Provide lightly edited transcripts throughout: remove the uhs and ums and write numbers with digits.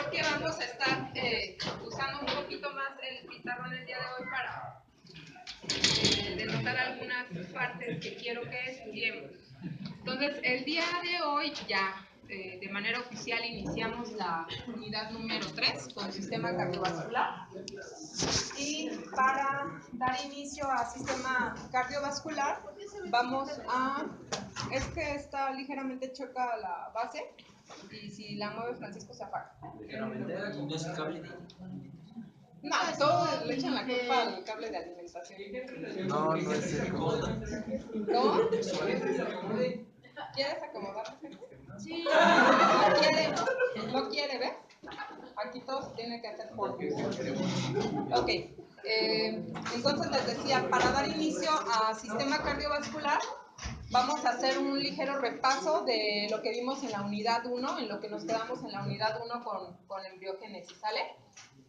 porque vamos a estar usando un poquito más el pizarrón el día de hoy para denotar algunas partes que quiero que estudiemos. Entonces, el día de hoy ya de manera oficial iniciamos la unidad número 3 con sistema cardiovascular. Y para dar inicio al sistema cardiovascular, vamos a... Es que está ligeramente choca la base y si la mueve Francisco se apaga. Ligeramente, no es cable. No, todos le echan la culpa al cable de alimentación. No, no es el cómodo. ¿Cómo? ¿Quieres acomodarse? Sí. No quiere, ¿ves? Aquí todos tienen que hacer por Ok. Entonces les decía, para dar inicio al sistema cardiovascular, vamos a hacer un ligero repaso de lo que vimos en la unidad 1, en lo que nos quedamos en la unidad 1 con embriogénesis, ¿sale?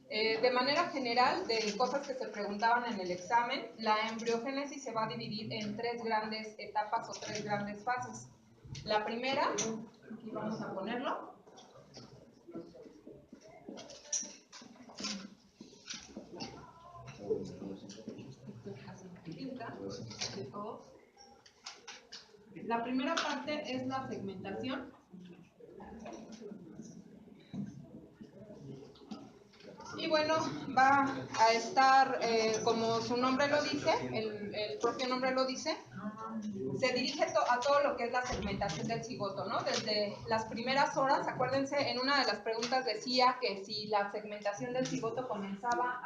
De manera general, de cosas que se preguntaban en el examen, la embriogénesis se va a dividir en 3 grandes etapas o 3 grandes fases. La primera, aquí vamos a ponerlo. La primera parte es la segmentación. Y bueno, va a estar, como su nombre lo dice, el propio nombre lo dice, se dirige a todo lo que es la segmentación del cigoto, ¿no? Desde las primeras horas, acuérdense, en una de las preguntas decía que si la segmentación del cigoto comenzaba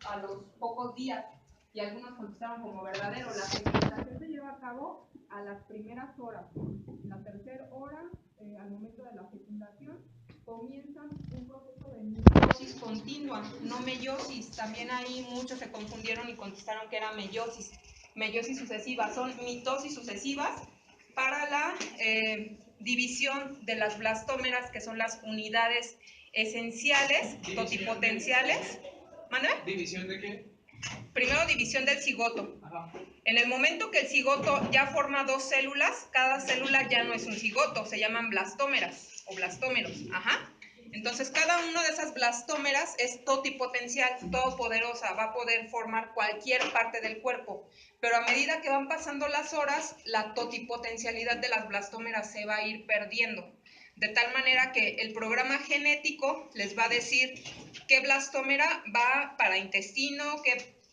a los pocos días, y algunos contestaron como verdadero, la segmentación se lleva a cabo a las primeras horas. En la tercera hora, al momento de la fecundación, comienzan un proceso de mitosis continua, no meiosis. También ahí muchos se confundieron y contestaron que era meiosis. Meiosis sucesiva, son mitosis sucesivas para la división de las blastómeras, que son las unidades esenciales, totipotenciales. ¿Mande? ¿División de qué? Primero, división del cigoto. Ajá. En el momento que el cigoto ya forma 2 células, cada célula ya no es un cigoto, se llaman blastómeras o blastómeros. Ajá. Entonces, cada una de esas blastómeras es totipotencial, todopoderosa, va a poder formar cualquier parte del cuerpo. Pero a medida que van pasando las horas, la totipotencialidad de las blastómeras se va a ir perdiendo. De tal manera que el programa genético les va a decir qué blastómera va para intestino,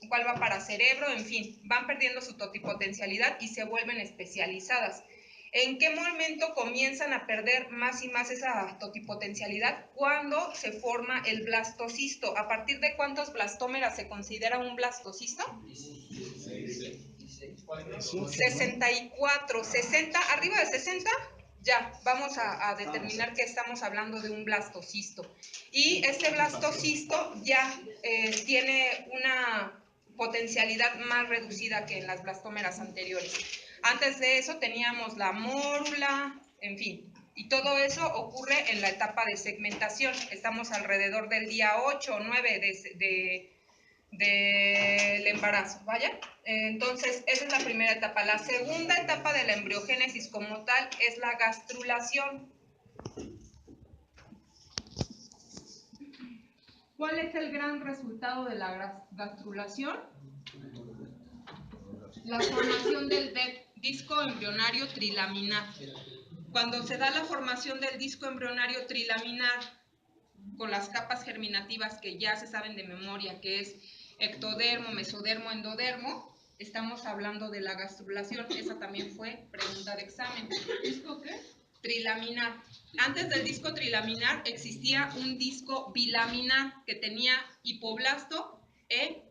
cuál va para cerebro, en fin, van perdiendo su totipotencialidad y se vuelven especializadas. ¿En qué momento comienzan a perder más y más esa totipotencialidad? Cuando se forma el blastocisto. ¿A partir de cuántos blastómeras se considera un blastocisto? 64, 60, arriba de 60, ya, vamos a determinar que estamos hablando de un blastocisto. Y este blastocisto ya tiene una potencialidad más reducida que en las blastómeras anteriores. Antes de eso teníamos la mórula, en fin, y todo eso ocurre en la etapa de segmentación. Estamos alrededor del día 8 o 9 del embarazo, ¿vaya? Entonces, esa es la primera etapa. La segunda etapa de la embriogénesis como tal es la gastrulación. ¿Cuál es el gran resultado de la gastrulación? La formación del disco embrionario trilaminar. Cuando se da la formación del disco embrionario trilaminar con las capas germinativas que ya se saben de memoria, que es ectodermo, mesodermo, endodermo, estamos hablando de la gastrulación. Esa también fue pregunta de examen. ¿Disco qué? Trilaminar. Antes del disco trilaminar existía un disco bilaminar que tenía hipoblasto e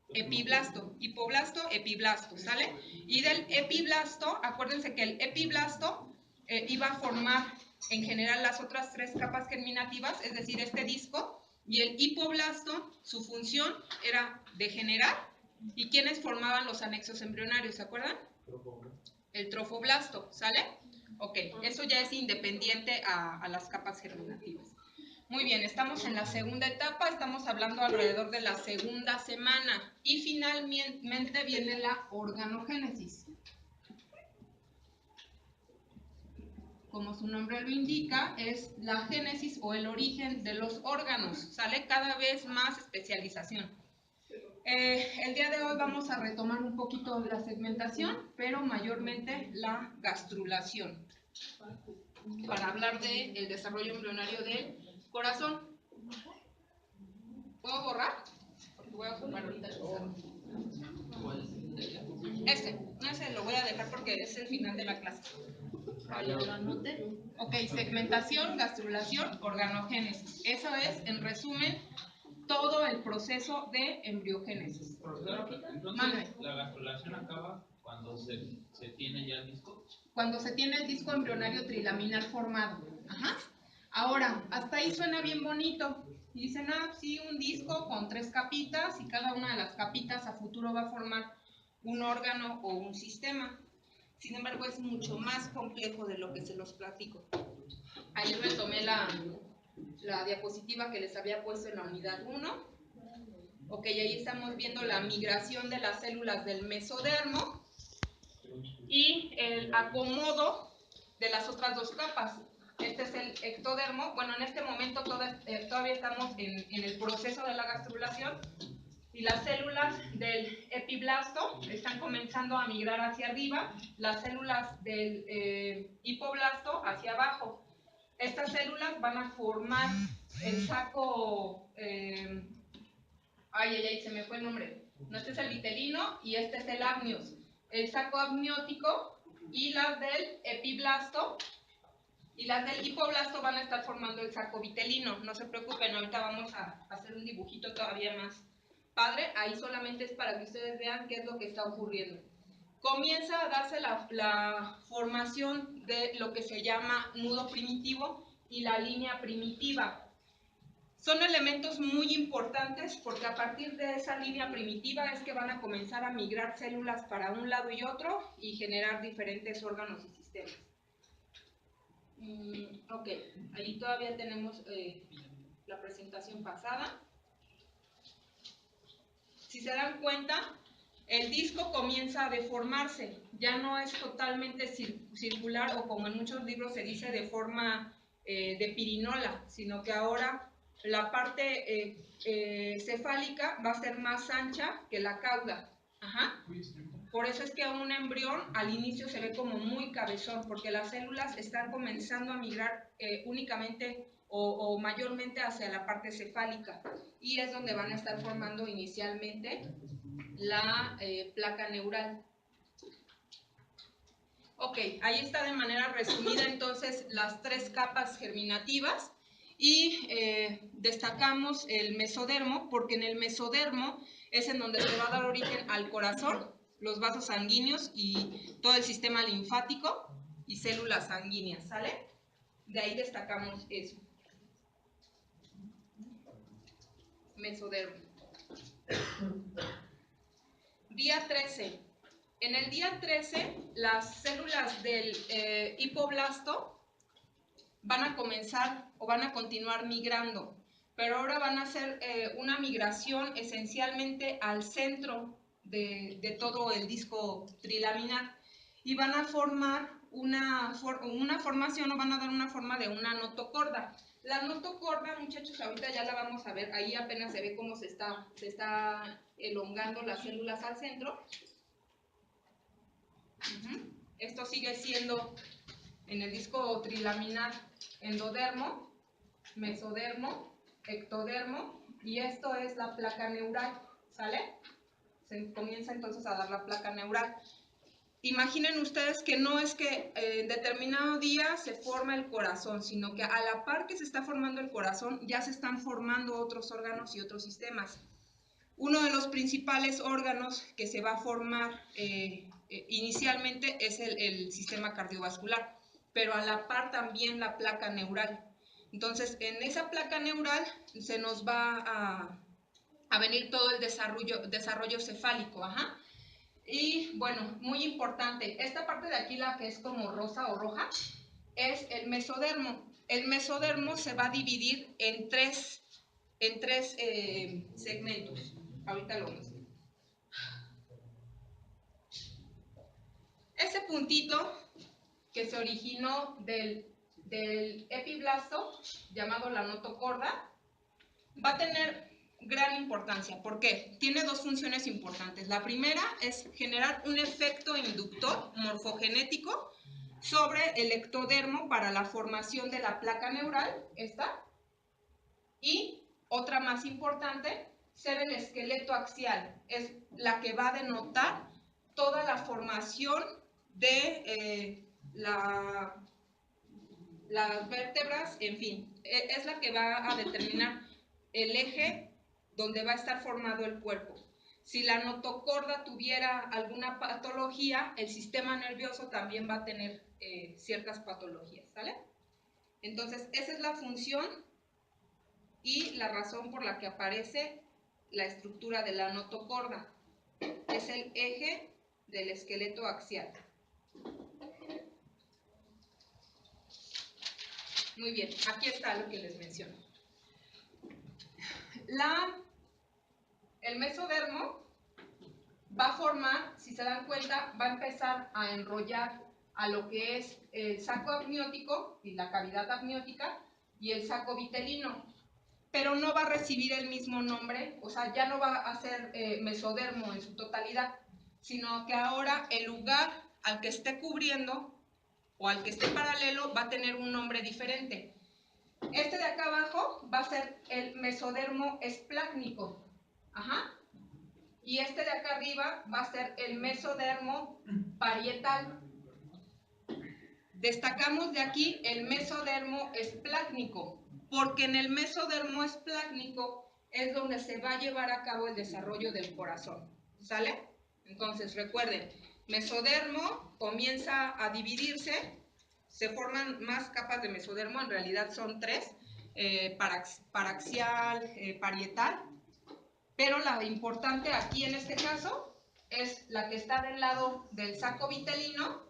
epiblasto, hipoblasto, epiblasto, ¿sale? Y del epiblasto, acuérdense que el epiblasto iba a formar en general las otras 3 capas germinativas, es decir, este disco, y el hipoblasto, su función era degenerar. ¿Y quiénes formaban los anexos embrionarios? ¿Se acuerdan? El trofoblasto, ¿sale? Ok, eso ya es independiente a las capas germinativas. Muy bien, estamos en la segunda etapa, estamos hablando alrededor de la segunda semana y finalmente viene la organogénesis. como su nombre lo indica, es la génesis o el origen de los órganos. Sale cada vez más especialización. El día de hoy vamos a retomar un poquito la segmentación, pero mayormente la gastrulación, para hablar del desarrollo embrionario del corazón. ¿Puedo borrar? Porque voy a ocupar ahorita el pizarrón. Ese lo voy a dejar porque es el final de la clase. Ok, segmentación, gastrulación, organogénesis. Eso es, en resumen, todo el proceso de embriogénesis. Entonces, ¿la gastrulación acaba cuando se tiene ya el disco? Cuando se tiene el disco embrionario trilaminar formado. Ajá. Ahora, hasta ahí suena bien bonito. Y dicen, sí, un disco con 3 capitas y cada una de las capitas a futuro va a formar un órgano o un sistema. Sin embargo, es mucho más complejo de lo que se los platico. Ahí retomé la diapositiva que les había puesto en la unidad 1. Ok, ahí estamos viendo la migración de las células del mesodermo y el acomodo de las otras 2 capas. Este es el ectodermo. Bueno, en este momento todavía estamos en el proceso de la gastrulación y las células del epiblasto están comenzando a migrar hacia arriba, las células del hipoblasto hacia abajo. Estas células van a formar el saco, se me fue el nombre. No, este es el vitelino y este es el amnios. El saco amniótico y las del epiblasto y las del hipoblasto van a estar formando el saco vitelino. No se preocupen, ahorita vamos a hacer un dibujito todavía más padre. Ahí solamente es para que ustedes vean qué es lo que está ocurriendo. Comienza a darse la formación de lo que se llama nudo primitivo y la línea primitiva. Son elementos muy importantes porque a partir de esa línea primitiva es que van a comenzar a migrar células para un lado y otro y generar diferentes órganos y sistemas. Ok, ahí todavía tenemos la presentación pasada. Si se dan cuenta, el disco comienza a deformarse, ya no es totalmente circular o como en muchos libros se dice de forma de pirinola, sino que ahora la parte cefálica va a ser más ancha que la cauda. Ajá. Por eso es que un embrión al inicio se ve como muy cabezón, porque las células están comenzando a migrar únicamente o mayormente hacia la parte cefálica y es donde van a estar formando inicialmente la placa neural. Ok, ahí está de manera resumida entonces las 3 capas germinativas y destacamos el mesodermo porque en el mesodermo es en donde se va a dar origen al corazón, los vasos sanguíneos y todo el sistema linfático y células sanguíneas, ¿sale? De ahí destacamos eso. Mesodermo. Día 13. En el día 13, las células del hipoblasto van a comenzar o van a continuar migrando, pero ahora van a hacer una migración esencialmente al centro de todo el disco trilaminar y van a formar una formación o van a dar una forma de una notocorda. La notocorda, muchachos, ahorita ya la vamos a ver, ahí apenas se ve cómo se está elongando las células al centro. Esto sigue siendo en el disco trilaminar endodermo, mesodermo, ectodermo y esto es la placa neural, ¿sale? Se comienza entonces a dar la placa neural. Imaginen ustedes que no es que en determinado día se forma el corazón, sino que a la par que se está formando el corazón ya se están formando otros órganos y otros sistemas. Uno de los principales órganos que se va a formar inicialmente es el sistema cardiovascular, pero a la par también la placa neural. Entonces, en esa placa neural se nos va a venir todo el desarrollo cefálico. Ajá. Y bueno, muy importante, esta parte de aquí, la que es como rosa o roja, es el mesodermo. El mesodermo se va a dividir en tres segmentos. Ahorita lo muestro. Ese puntito que se originó del epiblasto, llamado la notocorda, va a tener gran importancia. ¿Por qué? Tiene dos funciones importantes. La primera es generar un efecto inductor morfogenético sobre el ectodermo para la formación de la placa neural, esta, y otra más importante, ser el esqueleto axial. Es la que va a denotar toda la formación de las vértebras, en fin, es la que va a determinar el eje donde va a estar formado el cuerpo. Si la notocorda tuviera alguna patología, el sistema nervioso también va a tener ciertas patologías, ¿sale? Entonces, esa es la función y la razón por la que aparece la estructura de la notocorda. Es el eje del esqueleto axial. Muy bien, aquí está lo que les menciono. El mesodermo va a formar, si se dan cuenta, va a empezar a enrollar a lo que es el saco amniótico y la cavidad amniótica y el saco vitelino, pero no va a recibir el mismo nombre, o sea, ya no va a ser mesodermo en su totalidad, sino que ahora el lugar al que esté cubriendo o al que esté paralelo va a tener un nombre diferente. Este de acá abajo va a ser el mesodermo esplácnico. Ajá. Y este de acá arriba va a ser el mesodermo parietal. Destacamos de aquí el mesodermo esplácnico, porque en el mesodermo esplácnico es donde se va a llevar a cabo el desarrollo del corazón. ¿Sale? Entonces, recuerden, mesodermo comienza a dividirse, se forman más capas de mesodermo, en realidad son 3, paraxial, parietal, pero la importante aquí en este caso es la que está del lado del saco vitelino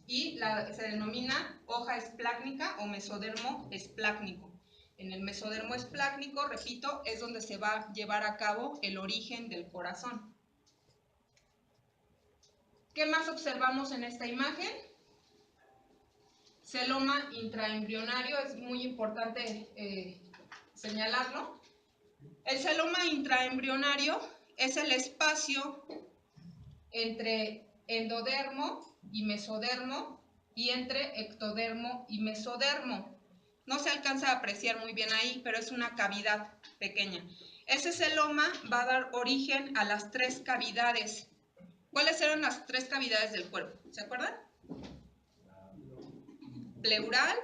y se denomina hoja esplácnica o mesodermo esplácnico. En el mesodermo esplácnico, repito, es donde se va a llevar a cabo el origen del corazón. ¿Qué más observamos en esta imagen? Celoma intraembrionario, es muy importante señalarlo. El celoma intraembrionario es el espacio entre endodermo y mesodermo y entre ectodermo y mesodermo. No se alcanza a apreciar muy bien ahí, pero es una cavidad pequeña. Ese celoma va a dar origen a las 3 cavidades. ¿Cuáles eran las 3 cavidades del cuerpo? ¿Se acuerdan? Pleural,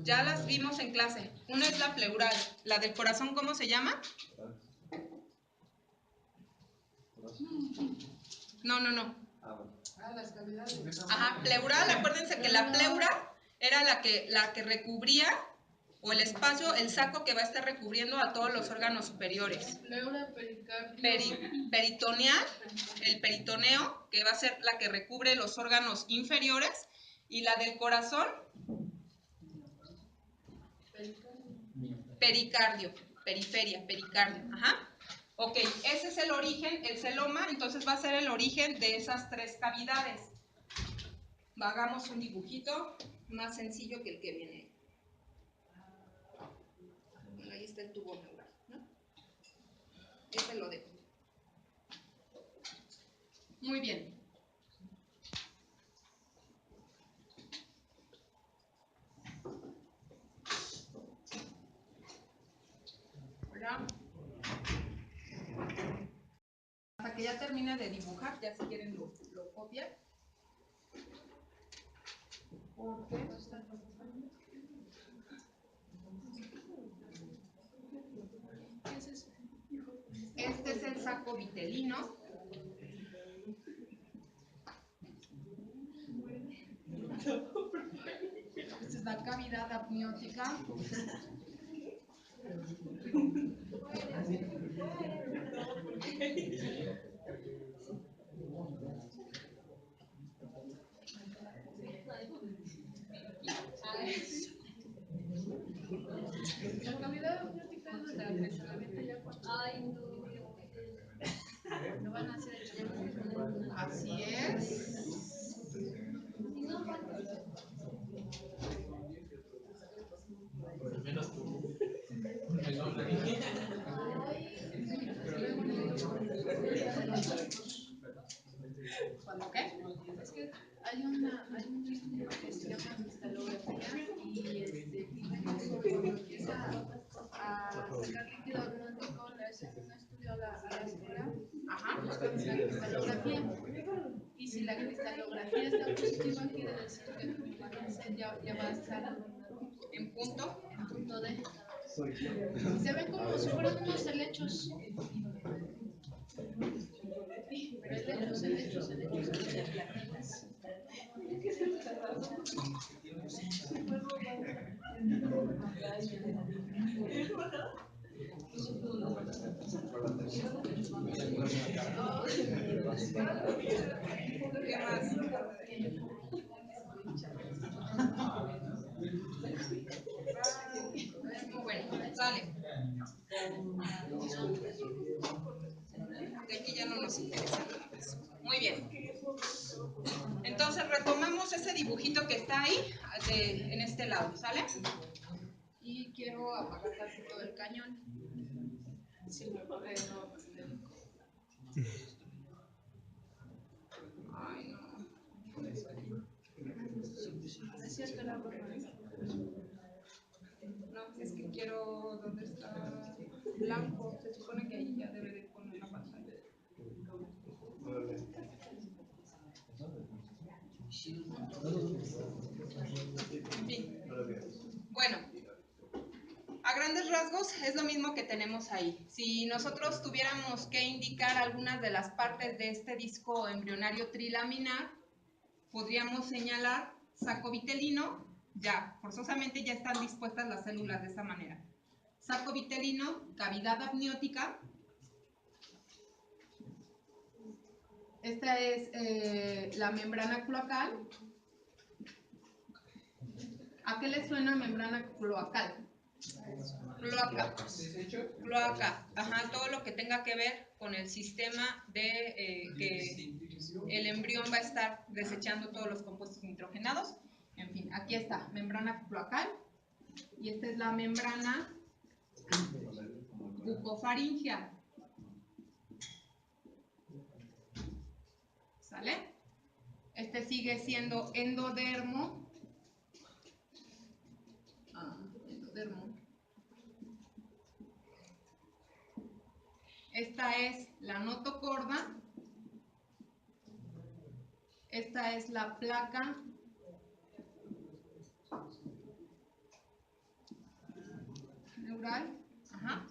ya las vimos en clase. Una es la pleural. La del corazón, ¿cómo se llama? No. Las cavidades. Ajá, pleural, acuérdense que la pleura era la que recubría, o el espacio, el saco que va a estar recubriendo a todos los órganos superiores. Pleura, pericardio. Peritoneal, el peritoneo, que va a ser la que recubre los órganos inferiores, y la del corazón, pericardio, periferia, pericardio, ajá. Ok, ese es el origen, el celoma, entonces va a ser el origen de esas 3 cavidades. Hagamos un dibujito más sencillo que el que viene. Bueno, ahí está el tubo neural, ¿no? Este lo dejo. Muy bien. Hola. Hasta que ya termine de dibujar, ya si quieren lo copian. Porque este es el saco vitelino. Esta es la cavidad amniótica. La cavidad amniótica es donde la presión ya. Ay, no. Lo van a hacer hecho. Así es. ¿Cuándo qué? Es que hay un estudio que se llama cristalografía y cuando empieza a sacar líquido amniótico le hacen un estudio a la escuela. Ajá. Buscamos la cristalografía. Y si la cristalografía está positiva, quiere decir que tu imagen ya va a estar En punto. en punto D. Y se ven como si fueran unos helechos. Pero helechos. ¿Qué más? Bueno, sale. De aquí ya no nos interesa nada de eso. Muy bien. Entonces retomamos ese dibujito que está ahí en este lado, ¿sale? Y quiero apagar tantito el cañón. Si me puede, no. Ay, no. Es cierto, la broma. No, es que quiero. ¿Dónde está? Blanco. Se supone que ahí ya debe de poner la pantalla. En fin. Bueno, a grandes rasgos es lo mismo que tenemos ahí. Si nosotros tuviéramos que indicar algunas de las partes de este disco embrionario trilaminar, podríamos señalar saco vitelino, ya, forzosamente ya están dispuestas las células de esta manera. Saco vitelino, cavidad amniótica. Esta es la membrana cloacal. ¿A qué le suena membrana cloacal? Cloaca. Cloaca. Ajá, todo lo que tenga que ver con el sistema de que el embrión va a estar desechando todos los compuestos nitrogenados. En fin, aquí está, membrana cloacal. Y esta es la membrana bucofaringea. ¿Sale? Este sigue siendo endodermo. Endodermo. Esta es la notocorda. Esta es la placa neural. Ajá.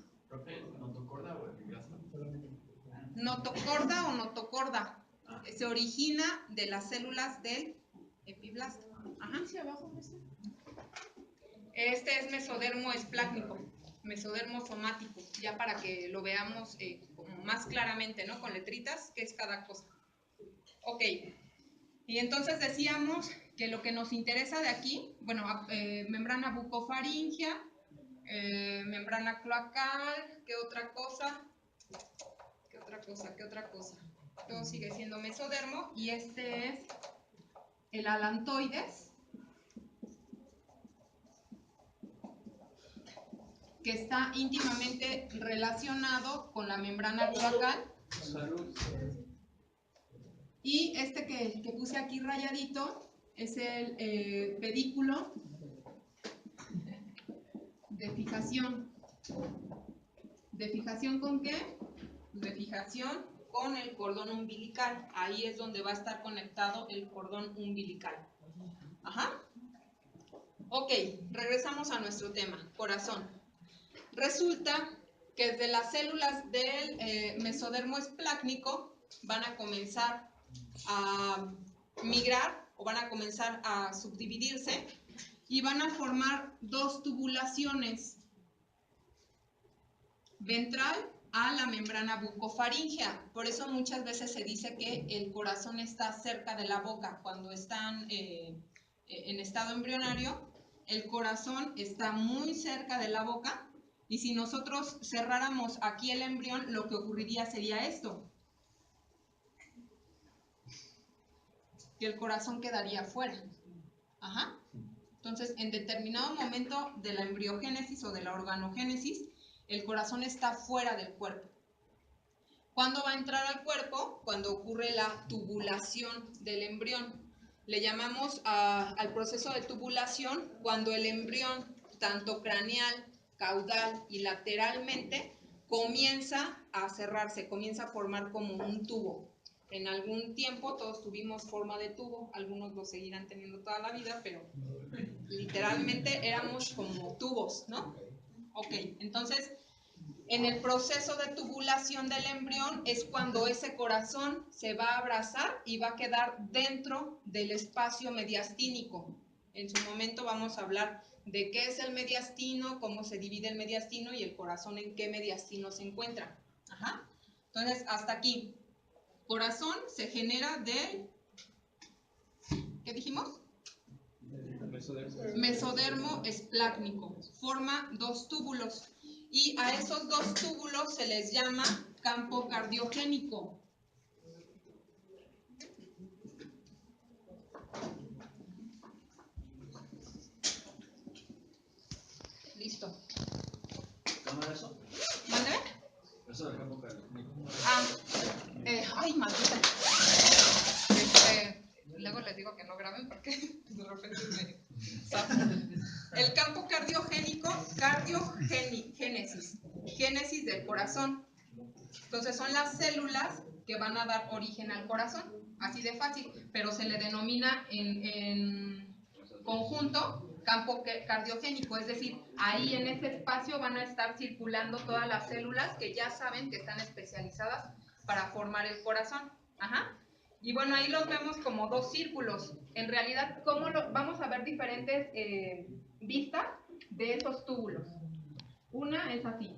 ¿Notocorda o epiblasta? Notocorda o notocorda. Se origina de las células del epiblasta. Ajá. ¿Hacia abajo? Este es mesodermo esplácnico, mesodermo somático, ya para que lo veamos como más claramente, ¿no? Con letritas, qué es cada cosa. Ok, y entonces decíamos que lo que nos interesa de aquí, bueno, membrana bucofaringea, membrana cloacal, ¿qué otra cosa? ¿Qué otra cosa? Todo sigue siendo mesodermo y este es el alantoides, que está íntimamente relacionado con la membrana cloacal. Y este que puse aquí rayadito es el pedículo de fijación. ¿De fijación con qué? De fijación con el cordón umbilical. Ahí es donde va a estar conectado el cordón umbilical. Ajá. Ok, regresamos a nuestro tema, corazón. Resulta que desde las células del mesodermo esplácnico van a comenzar a migrar o van a comenzar a subdividirse y van a formar dos tubulaciones ventral a la membrana bucofaringea. Por eso muchas veces se dice que el corazón está cerca de la boca. Cuando están en estado embrionario, el corazón está muy cerca de la boca y si nosotros cerráramos aquí el embrión, lo que ocurriría sería esto. que el corazón quedaría fuera. Ajá. Entonces, en determinado momento de la embriogénesis o de la organogénesis, el corazón está fuera del cuerpo. ¿Cuándo va a entrar al cuerpo? Cuando ocurre la tubulación del embrión. Le llamamos al proceso de tubulación cuando el embrión, tanto craneal, caudal y lateralmente, comienza a cerrarse, comienza a formar como un tubo. En algún tiempo todos tuvimos forma de tubo, algunos lo seguirán teniendo toda la vida, pero literalmente éramos como tubos, ¿no? Ok, entonces en el proceso de tubulación del embrión es cuando ese corazón se va a abrazar y va a quedar dentro del espacio mediastínico. En su momento vamos a hablar de qué es el mediastino, cómo se divide el mediastino y el corazón en qué mediastino se encuentra. Ajá. Entonces, hasta aquí. Corazón se genera de, ¿qué dijimos? Mesodermo esplácnico. Forma dos túbulos. Y a esos dos túbulos se les llama campo cardiogénico. Listo. ¿Cómo era eso? ¿Mándeme? Eso del campo cardiogénico. Ay, maldita. Luego les digo que no graben porque de repente me zafan. El campo cardiogénico, cardiogénesis, génesis del corazón. Entonces son las células que van a dar origen al corazón, así de fácil, pero se le denomina en conjunto campo cardiogénico, es decir, ahí en ese espacio van a estar circulando todas las células que ya saben que están especializadas para formar el corazón. Ajá. Y bueno, ahí los vemos como dos círculos. En realidad, vamos a ver diferentes vistas de esos túbulos. Una es así.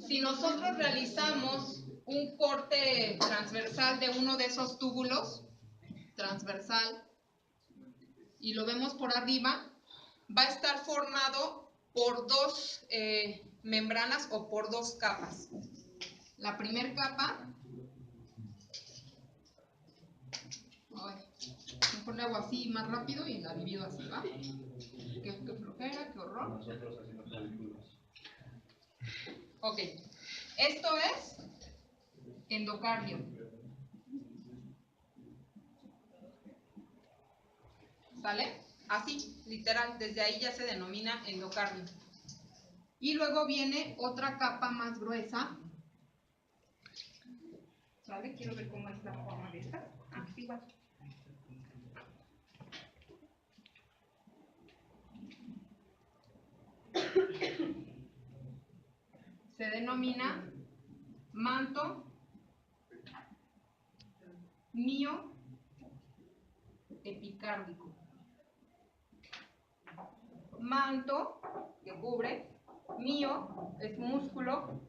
Si nosotros realizamos un corte transversal de uno de esos túbulos, transversal, y lo vemos por arriba, va a estar formado por dos membranas o por dos capas. La primera capa, mejor le hago así más rápido y la divido así, ¿va? Qué flojera, qué horror. Nosotros haciendo películas. Ok, esto es endocardio. ¿Sale? Así, literal, desde ahí ya se denomina endocardio. Y luego viene otra capa más gruesa. ¿Sale? Quiero ver cómo es la forma de esta. Ah, igual. Se denomina manto mioepicárdico. Manto, que cubre, mio es músculo,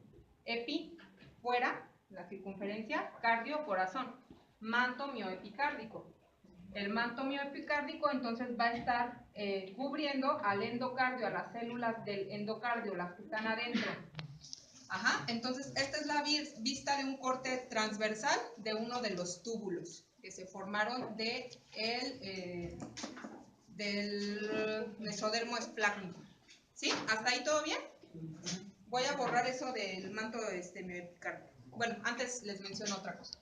epi, fuera, la circunferencia, cardio, corazón. Manto mioepicárdico. El manto mioepicárdico entonces va a estar cubriendo al endocardio, a las células del endocardio, las que están adentro. Ajá, entonces esta es la vista de un corte transversal de uno de los túbulos que se formaron del mesodermo esplácnico. ¿Sí? ¿Hasta ahí todo bien? Voy a borrar eso del manto mioepicárdico. Bueno, antes les menciono otra cosa.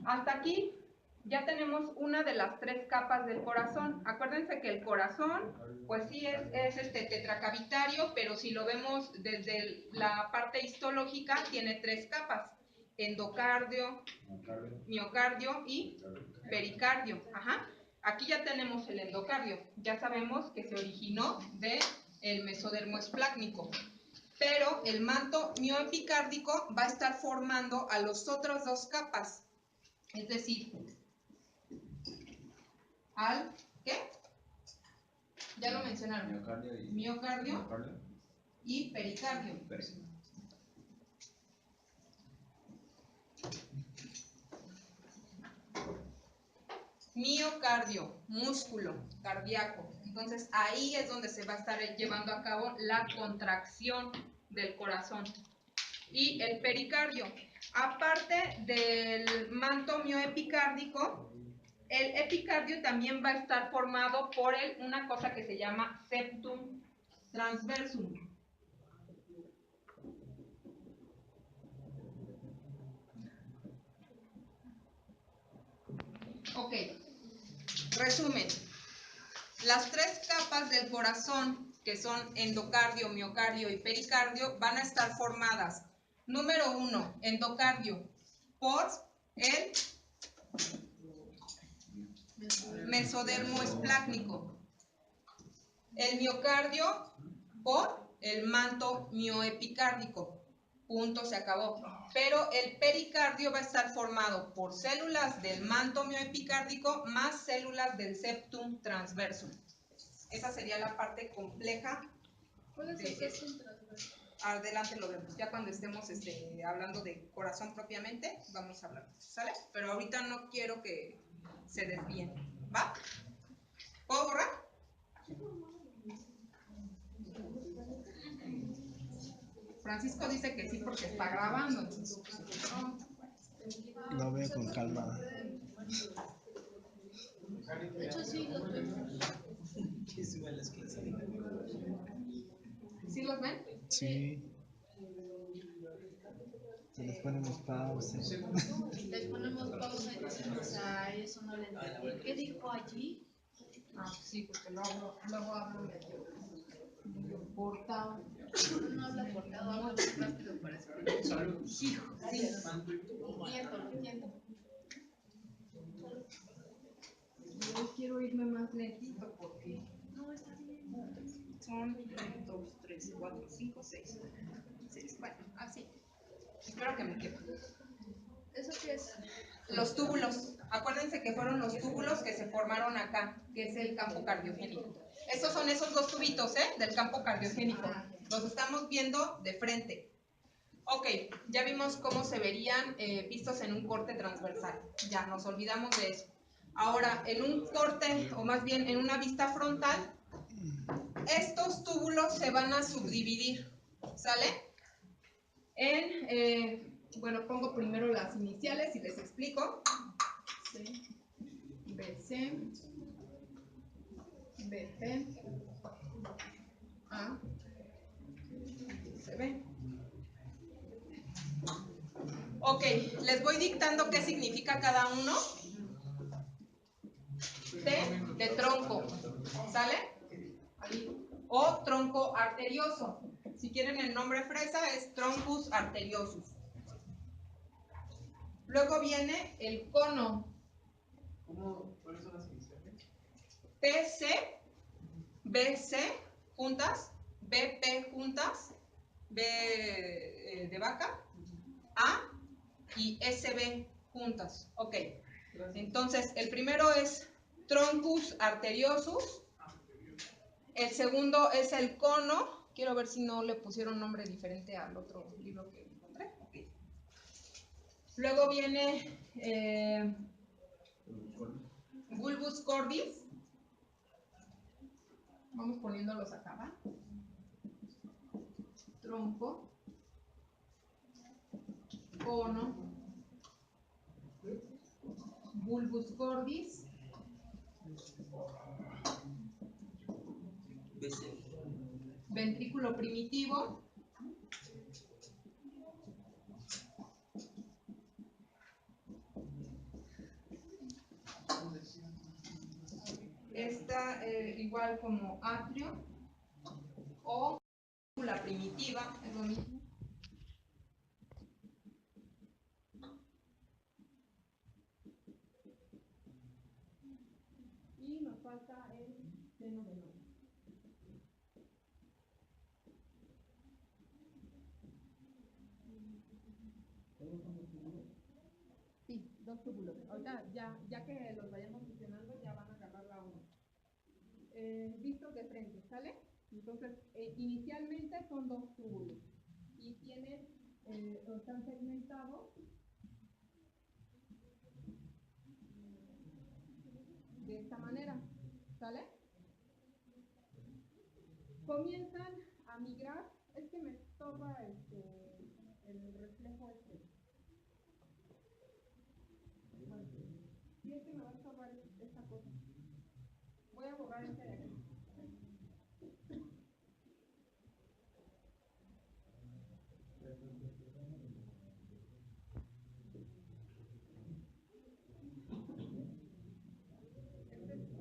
Hasta aquí ya tenemos una de las tres capas del corazón. Acuérdense que el corazón, pues sí es tetracavitario, pero si lo vemos desde la parte histológica, tiene tres capas: endocardio, miocardio y pericardio. Ajá. Aquí ya tenemos el endocardio. Ya sabemos que se originó del mesodermo esplácnico. Pero el manto mioepicárdico va a estar formando a los otros dos capas. Es decir, al, ¿qué? Ya lo mencionaron. Miocardio y pericardio. Miocardio, músculo cardíaco. Entonces ahí es donde se va a estar llevando a cabo la contracción del corazón. y el pericardio. Aparte del manto mioepicárdico, el epicardio también va a estar formado por una cosa que se llama septum transversum. Ok, resumen. Las tres capas del corazón, que son endocardio, miocardio y pericardio, van a estar formadas. Número 1, endocardio, por el mesodermo esplácnico. El miocardio por el manto mioepicárdico. Punto, se acabó. Pero el pericardio va a estar formado por células del manto mioepicárdico más células del septum transversum. Esa sería la parte compleja. ¿Cuál es el septum transversum? Adelante lo vemos. Ya cuando estemos hablando de corazón propiamente, vamos a hablar. ¿Sale? Pero ahorita no quiero que se desvíen. ¿Va? ¿Puedo borrar? Francisco dice que sí porque está grabando. Lo veo con calma. De hecho, sí, los vemos. ¿Sí los ven? Sí. Les ponemos pausa. Les ponemos pausa y decimos, a eso no le entendí. ¿Qué dijo allí? Ah, sí, porque luego hablo medio cortado. No habla cortado, habla muy rápido para escribir. Sí. Lo entiendo. Yo quiero irme más lentito porque No, está bien. son 1, 2, 3, 4, 5, 6. Bueno, así. Espero que me quepa. ¿Eso qué es? Los túbulos. Acuérdense que fueron los túbulos que se formaron acá, que es el campo cardiogénico. Estos son esos dos tubitos, del campo cardiogénico. Los estamos viendo de frente. Ok, ya vimos cómo se verían vistos en un corte transversal. Ya nos olvidamos de eso. Ahora, en un corte, o más bien en una vista frontal, estos túbulos se van a subdividir, ¿sale? Bueno, pongo primero las iniciales y les explico. C, BC, BP, A, CB. Ok, les voy dictando qué significa cada uno. T de tronco, ¿sale? O tronco arterioso. Si quieren el nombre fresa es troncus arteriosus. Luego viene el cono. ¿Cuáles son las iniciales? TC, BC juntas, BP juntas, B de vaca, A y SB juntas. Ok, entonces el primero es troncus arteriosus, el segundo es el cono. Quiero ver si no le pusieron nombre diferente al otro libro que encontré. Okay. Luego viene bulbus cordis. Vamos poniéndolos acá, ¿va? Tronco, cono, bulbus cordis, ventrículo primitivo, esta igual como atrio o la primitiva, es lo mismo. Y nos falta el seno venoso. Sí, dos túbulos. Ahorita ya que los vayamos funcionando, ya van a agarrar la uno. Vistos de frente, ¿sale? Entonces, inicialmente son dos túbulos y tienen, están segmentados de esta manera, ¿sale? Comienzan a migrar, es que me estorba el el reflejo este. Bueno, y es que me va a estorbar esta cosa. Voy a borrar este de aquí.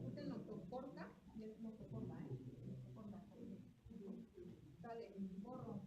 Este es notocorta y es notocorta, ¿eh? Notocorta. Sale, borro.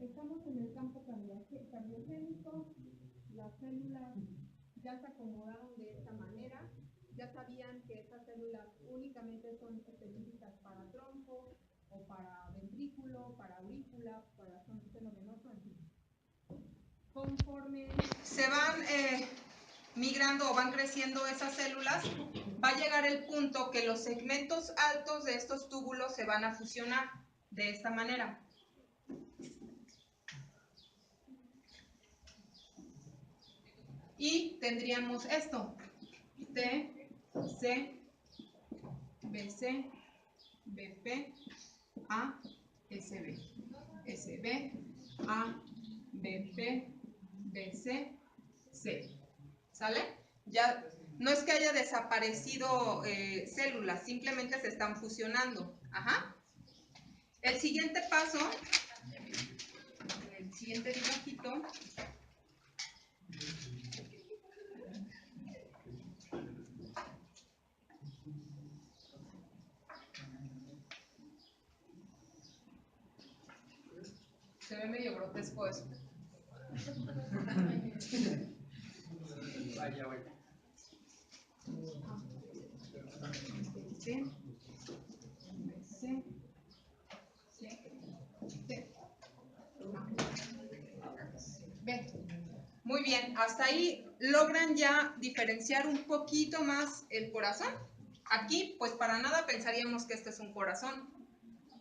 Estamos en el campo cardiogénico, las células ya se acomodaron de esta manera, ya sabían que estas células únicamente son específicas para tronco o para ventrículo, para aurícula, para seno venoso, en fin. Conforme se van migrando o van creciendo esas células, va a llegar el punto que los segmentos altos de estos túbulos se van a fusionar de esta manera. Y tendríamos esto, T, C, BC, BP, A, SB, SB, A, BP, BC, C. ¿Sale? Ya no es que haya desaparecido células, simplemente se están fusionando. Ajá. El siguiente paso, el siguiente dibujito, se ve medio grotesco eso. Vaya, vaya. C, C, C, C. Bien. Muy bien, hasta ahí logran ya diferenciar un poquito más el corazón. Aquí, pues para nada pensaríamos que este es un corazón.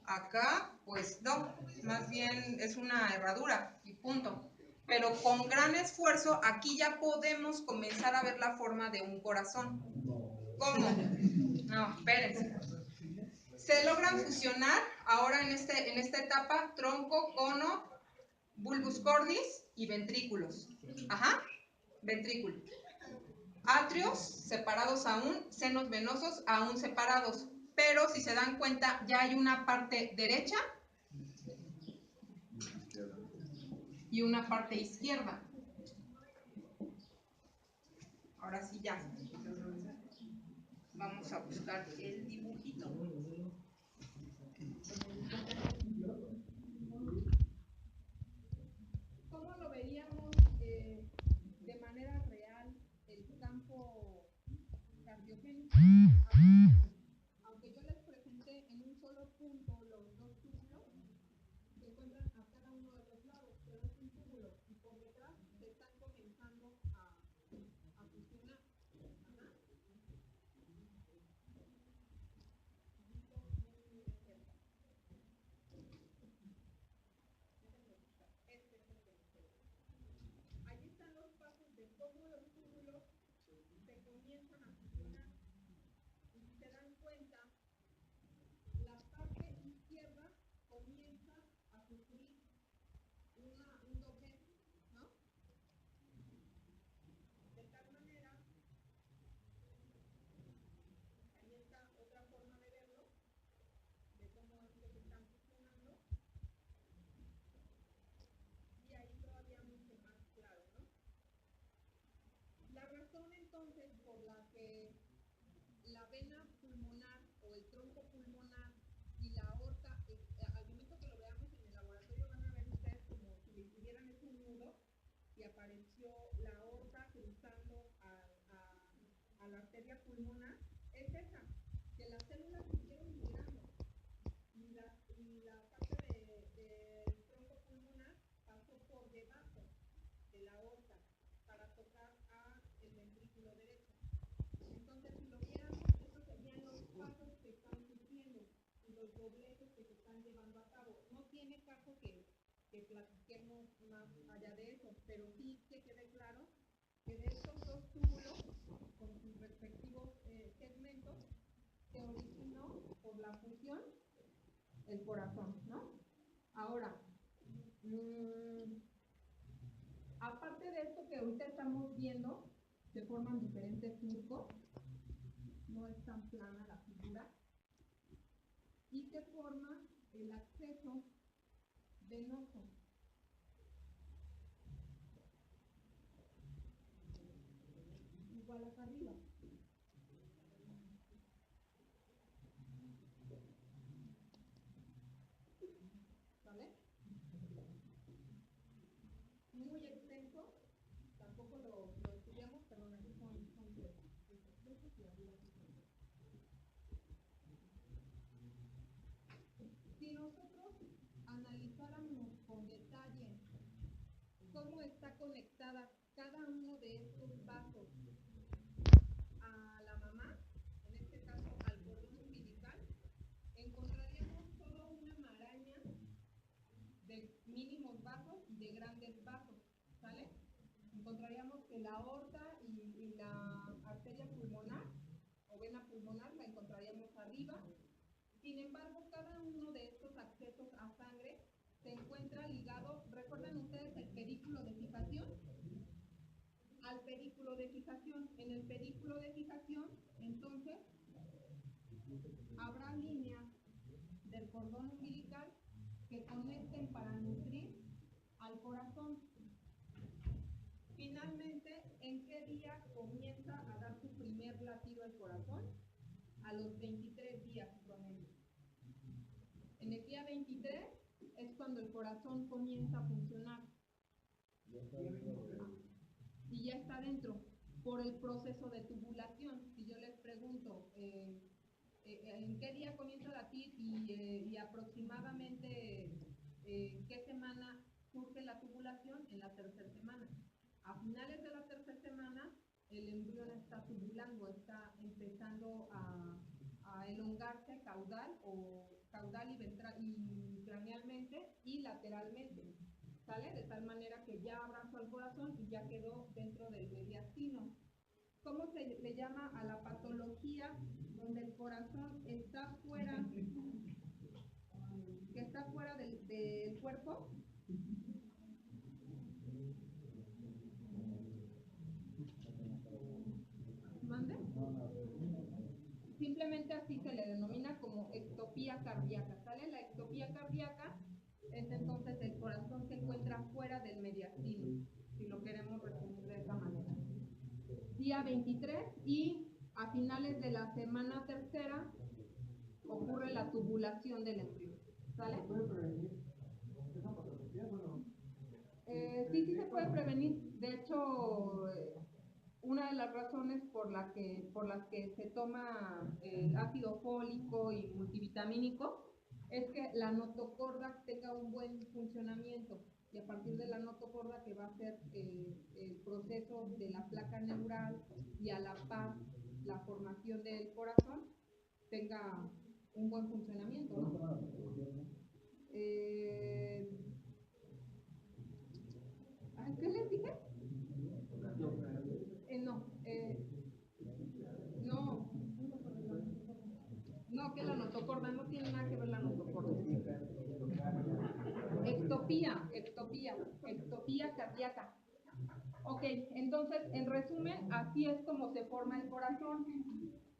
Acá, pues no, más bien es una herradura y punto. Pero con gran esfuerzo, aquí ya podemos comenzar a ver la forma de un corazón. ¿Cómo? No, espérense. Se logran fusionar ahora en esta etapa tronco, cono, bulbus cordis y ventrículos. Ajá, ventrículo. Atrios separados aún, senos venosos aún separados. Pero si se dan cuenta, ya hay una parte derecha y una parte izquierda. Ahora sí ya. Vamos a buscar el dibujito. ¿Cómo lo veríamos de manera real el campo cardiogénico? Aunque yo les presenté en un solo punto los dos túbulos, se encuentran a cada uno de los lados, pero es un túbulo y por detrás se están comenzando a fusionar. Ajá. arteria pulmonar es esa, que las células siguieron migrando y la parte del tronco pulmonar pasó por debajo de la aorta para tocar a el ventrículo derecho. Entonces, si lo viéramos, estos serían los pasos que están sufriendo y los dobleces que se están llevando a cabo. No tiene caso que platiquemos más allá de eso, pero sí que quede claro que de estos dos túbulos, con sus respectivos segmentos, se originó por la fusión el corazón, ¿no? Ahora, aparte de esto que ahorita estamos viendo, se forman diferentes surcos, no es tan plana la figura, y se forma el acceso venoso. Igual acá arriba. ¿Vale? Muy extenso, tampoco lo estudiamos, pero aquí son tres. Si nosotros analizáramos con detalle cómo está conectada cada uno de estos vasos a la mamá, en este caso al cordón umbilical, encontraríamos toda una maraña de mínimos vasos y de grandes vasos, ¿sale? Encontraríamos que la aorta y la arteria pulmonar o vena pulmonar la encontraríamos arriba. Sin embargo, cada uno de estos accesos a sangre se encuentra ligado, ¿recuerdan ustedes el pedículo de fijación? Al pedículo de fijación. En el pedículo de fijación, entonces, habrá líneas del cordón umbilical que conecten para nutrir al corazón. Finalmente, ¿en qué día comienza a dar su primer latido el corazón? A los 23 días promedio. En el día 23 es cuando el corazón comienza a funcionar. Y ya está dentro por el proceso de tubulación. Si yo les pregunto en qué día comienza a latir y aproximadamente qué semana surge la tubulación, en la tercera semana. A finales de la tercera semana el embrión está tubulando, está empezando a elongarse caudal y ventral y cranealmente y lateralmente, ¿sale? De tal manera que ya abrazó al corazón y ya quedó dentro del mediastino. ¿Cómo se le llama a la patología donde el corazón está fuera, que está fuera del cuerpo? ¿Mande? Simplemente así se le denomina como ectopía cardíaca, ¿sale? La ectopía cardíaca es entonces el corazón se encuentra fuera del mediastino, si lo queremos resumir de esta manera. Día 23 y a finales de la semana tercera ocurre la tubulación del embrión, ¿sale? Sí se puede prevenir. De hecho, una de las razones por las que se toma ácido fólico y multivitamínico es que la notocorda tenga un buen funcionamiento y a partir de la notocorda, que va a ser el proceso de la placa neural y a la par la formación del corazón, tenga un buen funcionamiento, ¿no? ¿Qué les dije? No, que la notocorda no tiene nada que ver la notocorda. Ectopía cardíaca. Ok, entonces, en resumen, así es como se forma el corazón.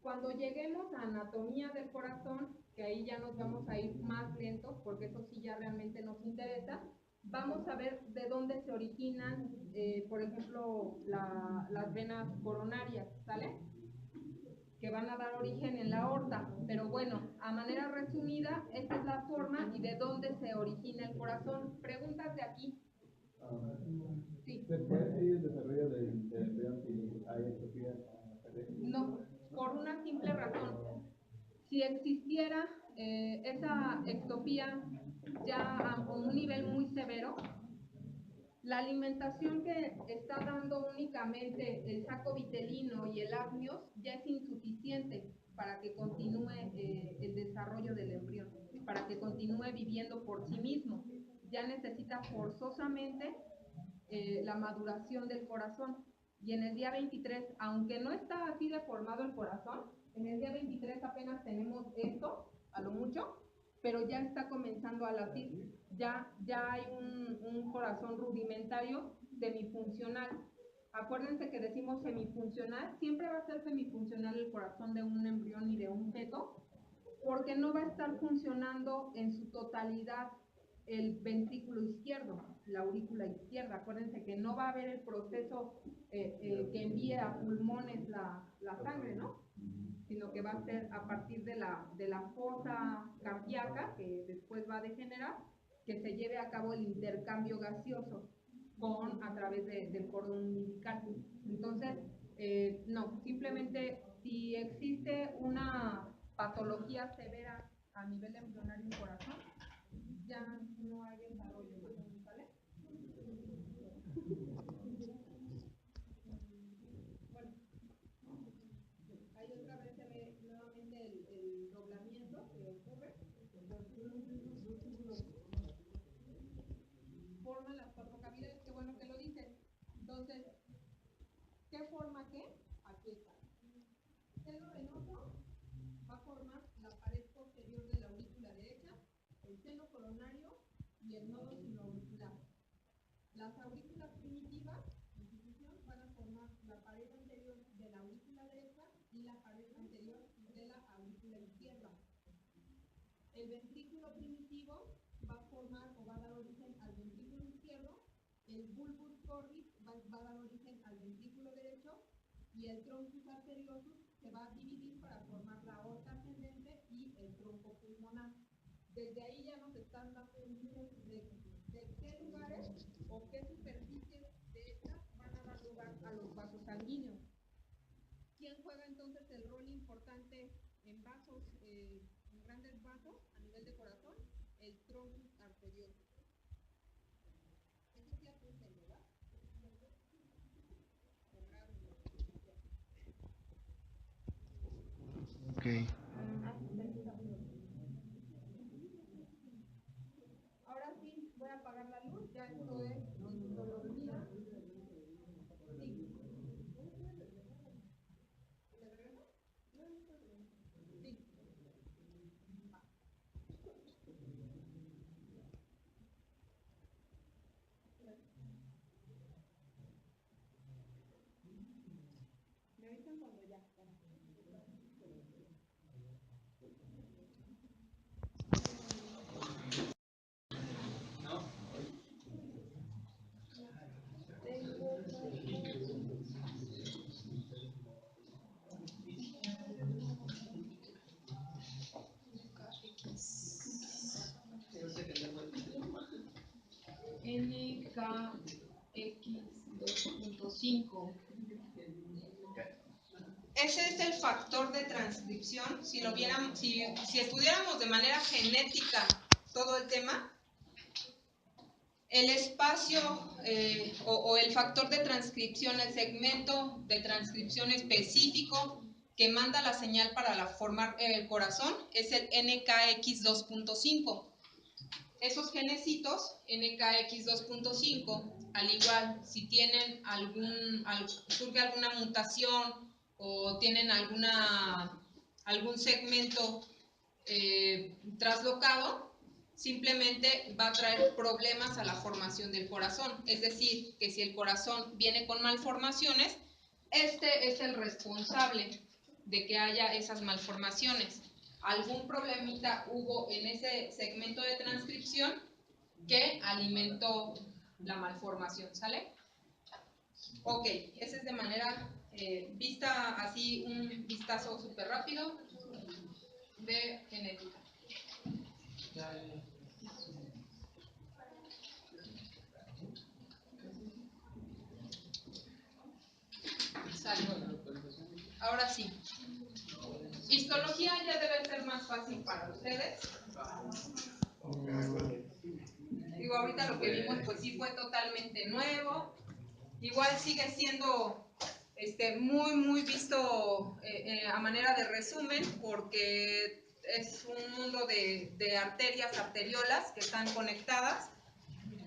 Cuando lleguemos a anatomía del corazón, que ahí ya nos vamos a ir más lentos, porque eso sí ya realmente nos interesa, vamos a ver de dónde se originan, por ejemplo, las venas coronarias, ¿sale? Que van a dar origen en la aorta, pero bueno, a manera resumida, esta es la forma y de dónde se origina el corazón. Preguntas de aquí. Sí. ¿Después del desarrollo del embrión si hay ectopía? No, por una simple razón. Si existiera esa ectopía ya a un nivel muy severo, la alimentación que está dando únicamente el saco vitelino y el amnios ya es insuficiente para que continúe el desarrollo del embrión, para que continúe viviendo por sí mismo. Ya necesita forzosamente la maduración del corazón. Y en el día 23, aunque no está así deformado el corazón, en el día 23 apenas tenemos esto, a lo mucho, pero ya está comenzando a latir. Ya hay un corazón rudimentario semifuncional. Acuérdense que decimos semifuncional, siempre va a ser semifuncional el corazón de un embrión y de un feto, porque no va a estar funcionando en su totalidad el ventrículo izquierdo, la aurícula izquierda. Acuérdense que no va a haber el proceso que envíe a pulmones la sangre, ¿no? Sino que va a ser a partir de la fosa cardíaca, que después va a degenerar, que se lleve a cabo el intercambio gaseoso a través del cordón umbilical. Entonces, no, simplemente si existe una patología severa a nivel embrionario y corazón, ya no hay desarrollo, ¿vale? Bueno, ahí otra vez se ve nuevamente el doblamiento que ocurre. Forma las cuatro cavidades, qué bueno que lo dicen. Entonces, ¿qué forma qué? Aquí está. Seno venoso va a formar la pared posterior de la aurícula derecha, el seno coronario y el nodo sinoauricular. Las aurículas primitivas van a formar la pared anterior de la aurícula derecha y la pared anterior de la aurícula izquierda. El ventrículo primitivo va a formar o va a dar origen al ventrículo izquierdo, el bulbus cordis va a dar origen al ventrículo derecho y el tronco arteriosus se va a dividir para formar la aorta ascendente y el tronco pulmonar. Desde ahí ya nos están dando de qué lugares o qué superficies de estas van a dar lugar a los vasos sanguíneos. ¿Quién juega entonces el rol importante en vasos, en grandes vasos a nivel de corazón? El tronco arterioso. Eso sí apunten, ¿verdad? Ok. Ahora sí, voy a apagar la luz, ya esto es dolorida. Sí. ¿Le regreso? Sí. Me avisan cuando ya. NKX2.5. Ese es el factor de transcripción. Si estudiáramos de manera genética todo el tema, el espacio o el factor de transcripción, el segmento de transcripción específico que manda la señal para formar el corazón es el NKX2.5. Esos genecitos NKX2.5, al igual si tienen surge alguna mutación o tienen algún segmento traslocado, simplemente va a traer problemas a la formación del corazón. Es decir, que si el corazón viene con malformaciones, este es el responsable de que haya esas malformaciones. Algún problemita hubo en ese segmento de transcripción que alimentó la malformación, ¿sale? Ok, ese es de manera vista así, un vistazo súper rápido de genética. Sale. Ahora sí. histología ya debe ser más fácil para ustedes. Digo, ahorita lo que vimos pues sí fue totalmente nuevo. Igual sigue siendo muy visto a manera de resumen, porque es un mundo de arterias, arteriolas que están conectadas.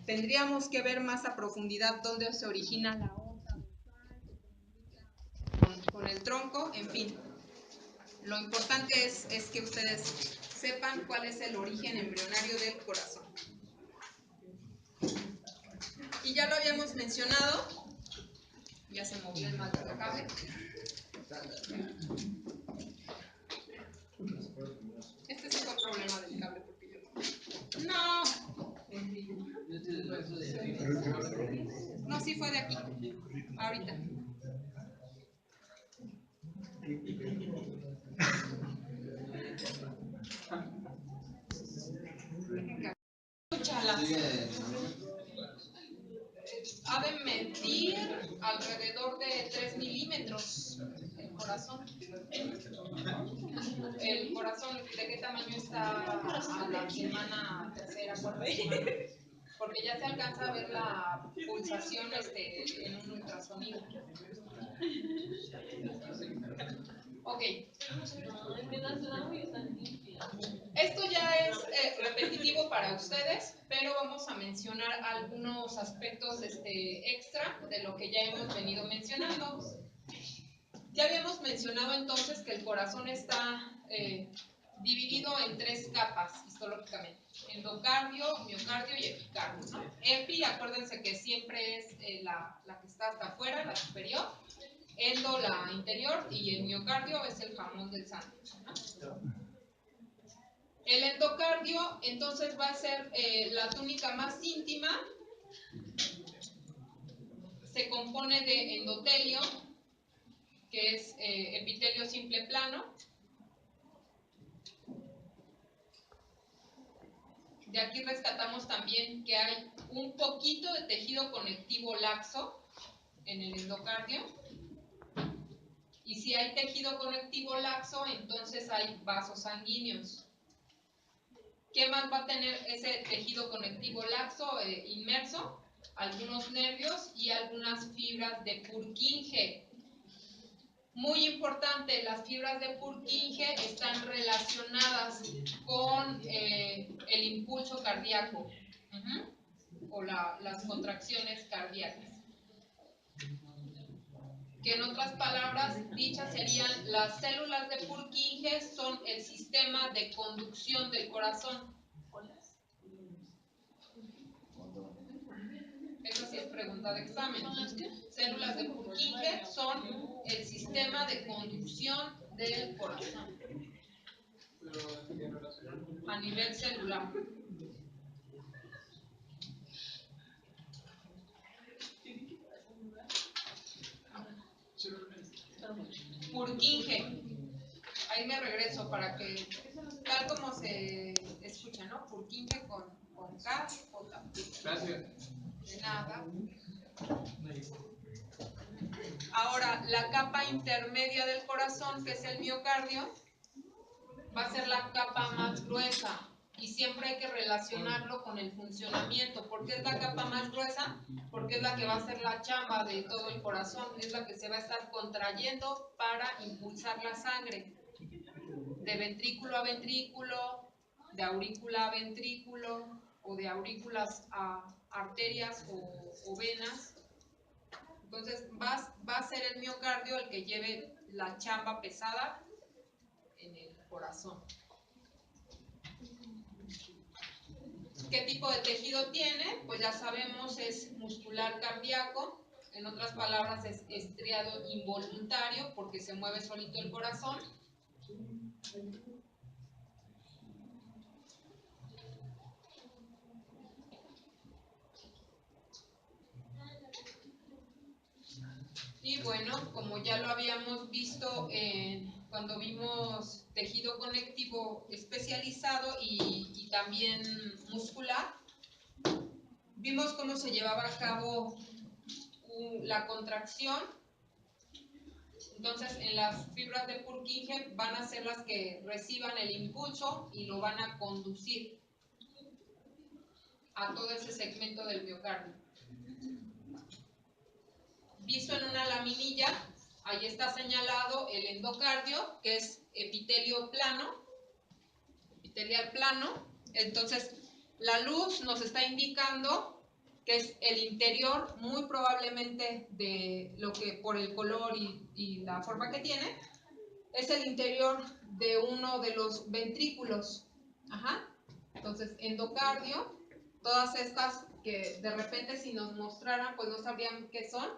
Tendríamos que ver más a profundidad dónde se origina la aorta con el tronco, en fin. Lo importante es que ustedes sepan cuál es el origen embrionario del corazón. Y ya lo habíamos mencionado, ya se movió el maldito cable. Este sí fue el problema del cable, porque yo no. No, sí fue de aquí, ahorita. Escúchalas. Ha de medir alrededor de 3 milímetros el corazón. El corazón, ¿de qué tamaño está a la semana tercera, cuarta semana? Porque ya se alcanza a ver la pulsación en un ultrasonido. Ok. Esto ya es repetitivo para ustedes, pero vamos a mencionar algunos aspectos extra de lo que ya hemos venido mencionando. Ya habíamos mencionado entonces que el corazón está dividido en 3 capas histológicamente: endocardio, miocardio y epicardio, ¿no? Epi, acuérdense que siempre es la que está hasta afuera, la superior; endo, la interior; y el miocardio es el jamón del sándwich, ¿no? El endocardio entonces va a ser la túnica más íntima. Se compone de endotelio, que es epitelio simple plano. De aquí rescatamos también que hay un poquito de tejido conectivo laxo en el endocardio. Y si hay tejido conectivo laxo, entonces hay vasos sanguíneos. ¿Qué más va a tener ese tejido conectivo laxo inmerso? Algunos nervios y algunas fibras de Purkinje. Muy importante, las fibras de Purkinje están relacionadas con el impulso cardíaco, o las contracciones cardíacas. Que en otras palabras dichas serían: las células de Purkinje son el sistema de conducción del corazón. Eso sí es pregunta de examen. Células de Purkinje son el sistema de conducción del corazón a nivel celular. Purkinje. Ahí me regreso para que, tal como se escucha, ¿no? Purkinje con K, J. Gracias. De nada. Ahora, la capa intermedia del corazón, que es el miocardio, va a ser la capa más gruesa, y siempre hay que relacionarlo con el funcionamiento. ¿Por qué es la capa más gruesa? Porque es la que va a hacer la chamba de todo el corazón, es la que se va a estar contrayendo para impulsar la sangre de ventrículo a ventrículo, de aurícula a ventrículo, o de aurículas a arterias o venas. Entonces va a ser el miocardio el que lleve la chamba pesada en el corazón. ¿Qué tipo de tejido tiene? Pues ya sabemos, es muscular cardíaco. En otras palabras, es estriado involuntario, porque se mueve solito el corazón. Y bueno, como ya lo habíamos visto cuando vimos tejido conectivo especializado y también muscular, vimos cómo se llevaba a cabo la contracción Entonces, en las fibras de Purkinje van a ser las que reciban el impulso y lo van a conducir a todo ese segmento del miocardio. Visto en una laminilla, ahí está señalado el endocardio, que es epitelio plano, epitelial plano. Entonces, la luz nos está indicando que es el interior, muy probablemente de lo que por el color y la forma que tiene, es el interior de uno de los ventrículos. Ajá. Entonces, endocardio, todas estas que de repente si nos mostraran, pues no sabrían qué son.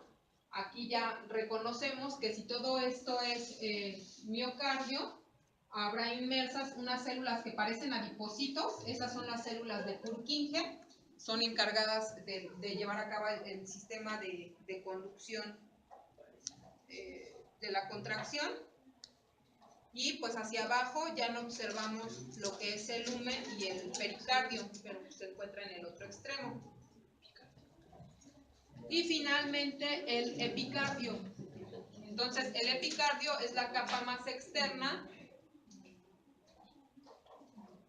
Aquí ya reconocemos que si todo esto es miocardio, habrá inmersas unas células que parecen adipocitos. Esas son las células de Purkinje, son encargadas de llevar a cabo el sistema de conducción de la contracción. Y pues hacia abajo ya no observamos lo que es el lumen y el pericardio, pero se encuentra en el otro extremo. Y finalmente el epicardio. Entonces el epicardio es la capa más externa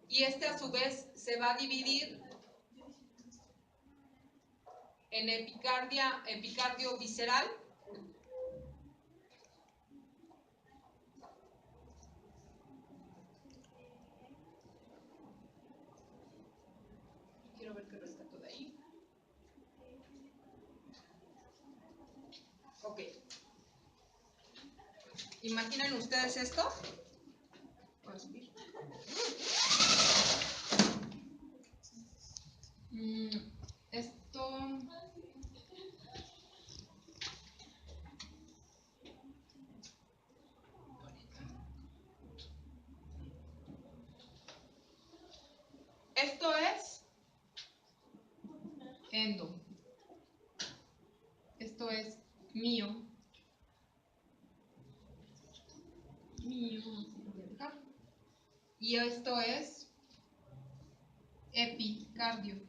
y este a su vez se va a dividir en epicardio visceral quiero ver qué rescato de ahí. Ok, imaginen ustedes esto. Voy a subir. Esto es endo. Esto es mío. Y esto es epicardio.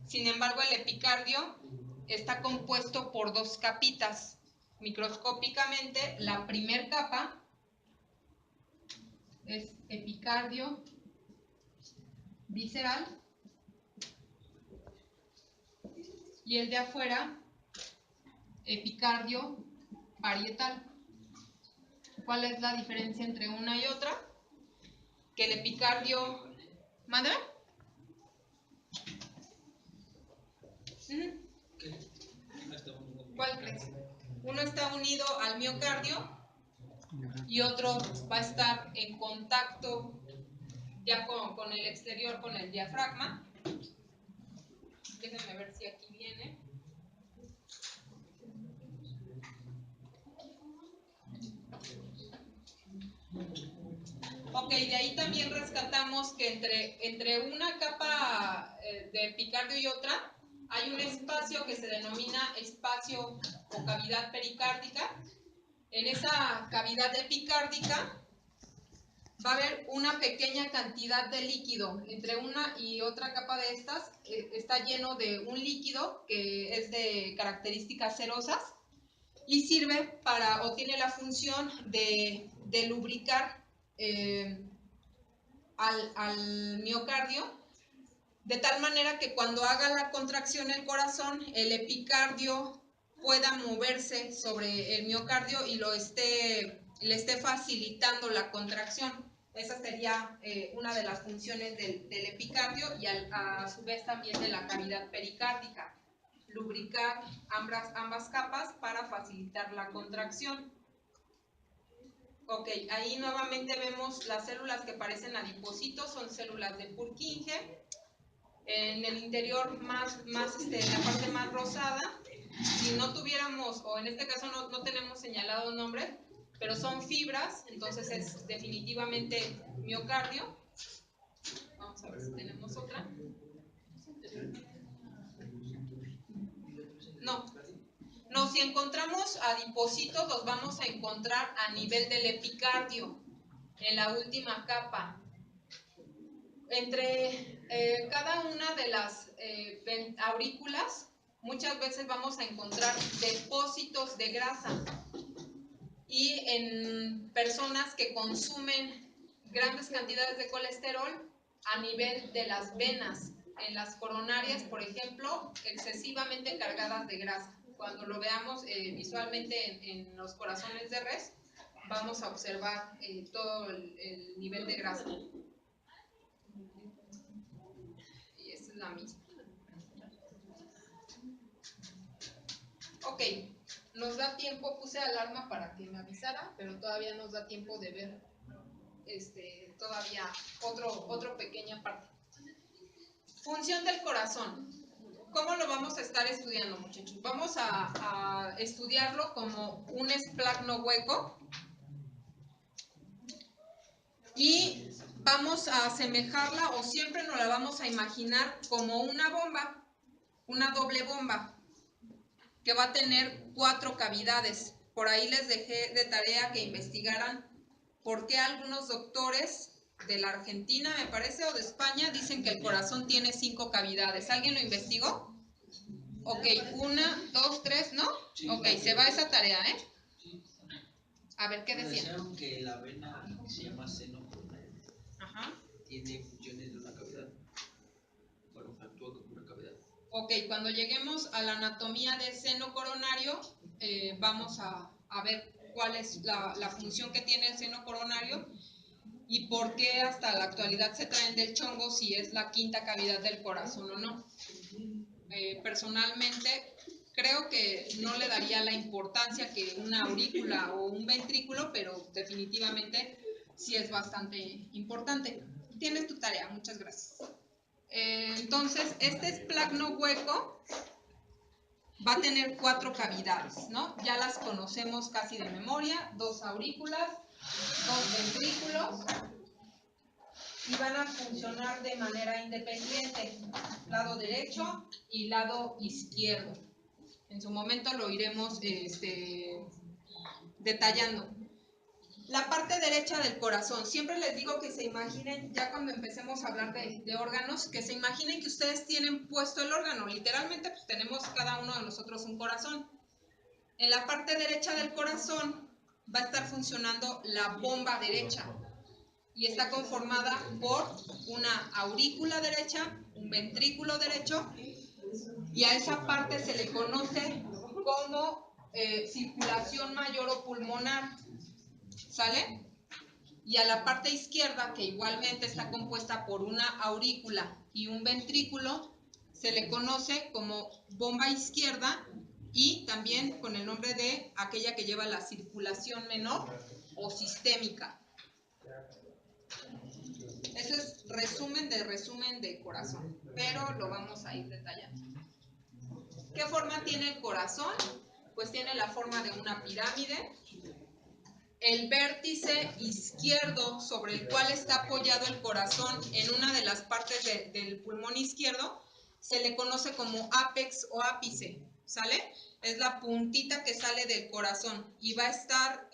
Sin embargo, el epicardio está compuesto por dos capitas. Microscópicamente, la primer capa es epicardio visceral y el de afuera, epicardio parietal. ¿Cuál es la diferencia entre una y otra? Que el epicardio... ¿Mándame? ¿Cuál crees? Uno está unido al miocardio y otro va a estar en contacto ya con el exterior, con el diafragma. Déjenme ver si aquí viene. Ok, de ahí también rescatamos que entre una capa de epicardio y otra hay un espacio que se denomina espacio o cavidad pericárdica. En esa cavidad epicárdica va a haber una pequeña cantidad de líquido. Entre una y otra capa de estas está lleno de un líquido que es de características cerosas y sirve para, o tiene la función de lubricar al miocardio, de tal manera que cuando haga la contracción el corazón, el epicardio pueda moverse sobre el miocardio y le esté facilitando la contracción. Esa sería una de las funciones del epicardio y a su vez también de la cavidad pericárdica, lubricar ambas capas para facilitar la contracción. Ok, ahí nuevamente vemos las células que parecen adipocitos, son células de Purkinje. En el interior en la parte más rosada, si no tuviéramos, o en este caso no tenemos señalado nombre, pero son fibras, entonces es definitivamente miocardio. Vamos a ver si tenemos otra. No, si encontramos adipocitos los vamos a encontrar a nivel del epicardio, en la última capa. Entre cada una de las aurículas muchas veces vamos a encontrar depósitos de grasa. Y en personas que consumen grandes cantidades de colesterol a nivel de las venas, en las coronarias, por ejemplo, excesivamente cargadas de grasa. Cuando lo veamos visualmente en los corazones de res, vamos a observar todo el nivel de grasa. Y esta es la misma. Ok, nos da tiempo, puse alarma para que me avisara, pero todavía nos da tiempo de ver todavía otra pequeña parte. Función del corazón. ¿Cómo lo vamos a estar estudiando, muchachos? Vamos a estudiarlo como un esplanto hueco y vamos a asemejarla, o siempre nos la vamos a imaginar como una bomba, una doble bomba, que va a tener 4 cavidades. Por ahí les dejé de tarea que investigaran por qué algunos doctores de la Argentina, me parece, o de España, dicen que el corazón tiene 5 cavidades. ¿Alguien lo investigó? Ok, 1, 2, 3, ¿no? Ok, se va esa tarea, ¿eh? A ver, ¿qué decían? Decían que la vena, que se llama seno coronario, tiene funciones de una cavidad. Bueno, actúa como una cavidad. Ok, cuando lleguemos a la anatomía del seno coronario, vamos a ver cuál es la función que tiene el seno coronario y por qué hasta la actualidad se traen del chongo si es la 5ª cavidad del corazón o no. Personalmente creo que no le daría la importancia que una aurícula o un ventrículo, pero definitivamente sí es bastante importante. Tienes tu tarea, muchas gracias. Entonces, este esplanto hueco va a tener 4 cavidades, ¿no? Ya las conocemos casi de memoria, 2 aurículas, 2 ventrículos, y van a funcionar de manera independiente, lado derecho y lado izquierdo. En su momento lo iremos detallando. La parte derecha del corazón, siempre les digo que se imaginen, ya cuando empecemos a hablar de órganos, que se imaginen que ustedes tienen puesto el órgano, literalmente pues tenemos cada uno de nosotros un corazón. En la parte derecha del corazón va a estar funcionando la bomba derecha y está conformada por una aurícula derecha, un ventrículo derecho, y a esa parte se le conoce como circulación mayor o pulmonar. ¿Sale? Y a la parte izquierda, que igualmente está compuesta por una aurícula y un ventrículo, se le conoce como bomba izquierda y también con el nombre de aquella que lleva la circulación menor o sistémica. Eso es resumen de corazón, pero lo vamos a ir detallando. ¿Qué forma tiene el corazón? Pues tiene la forma de una pirámide. El vértice izquierdo sobre el cual está apoyado el corazón en una de las partes del pulmón izquierdo se le conoce como ápex o ápice, ¿sale? Es la puntita que sale del corazón y va a estar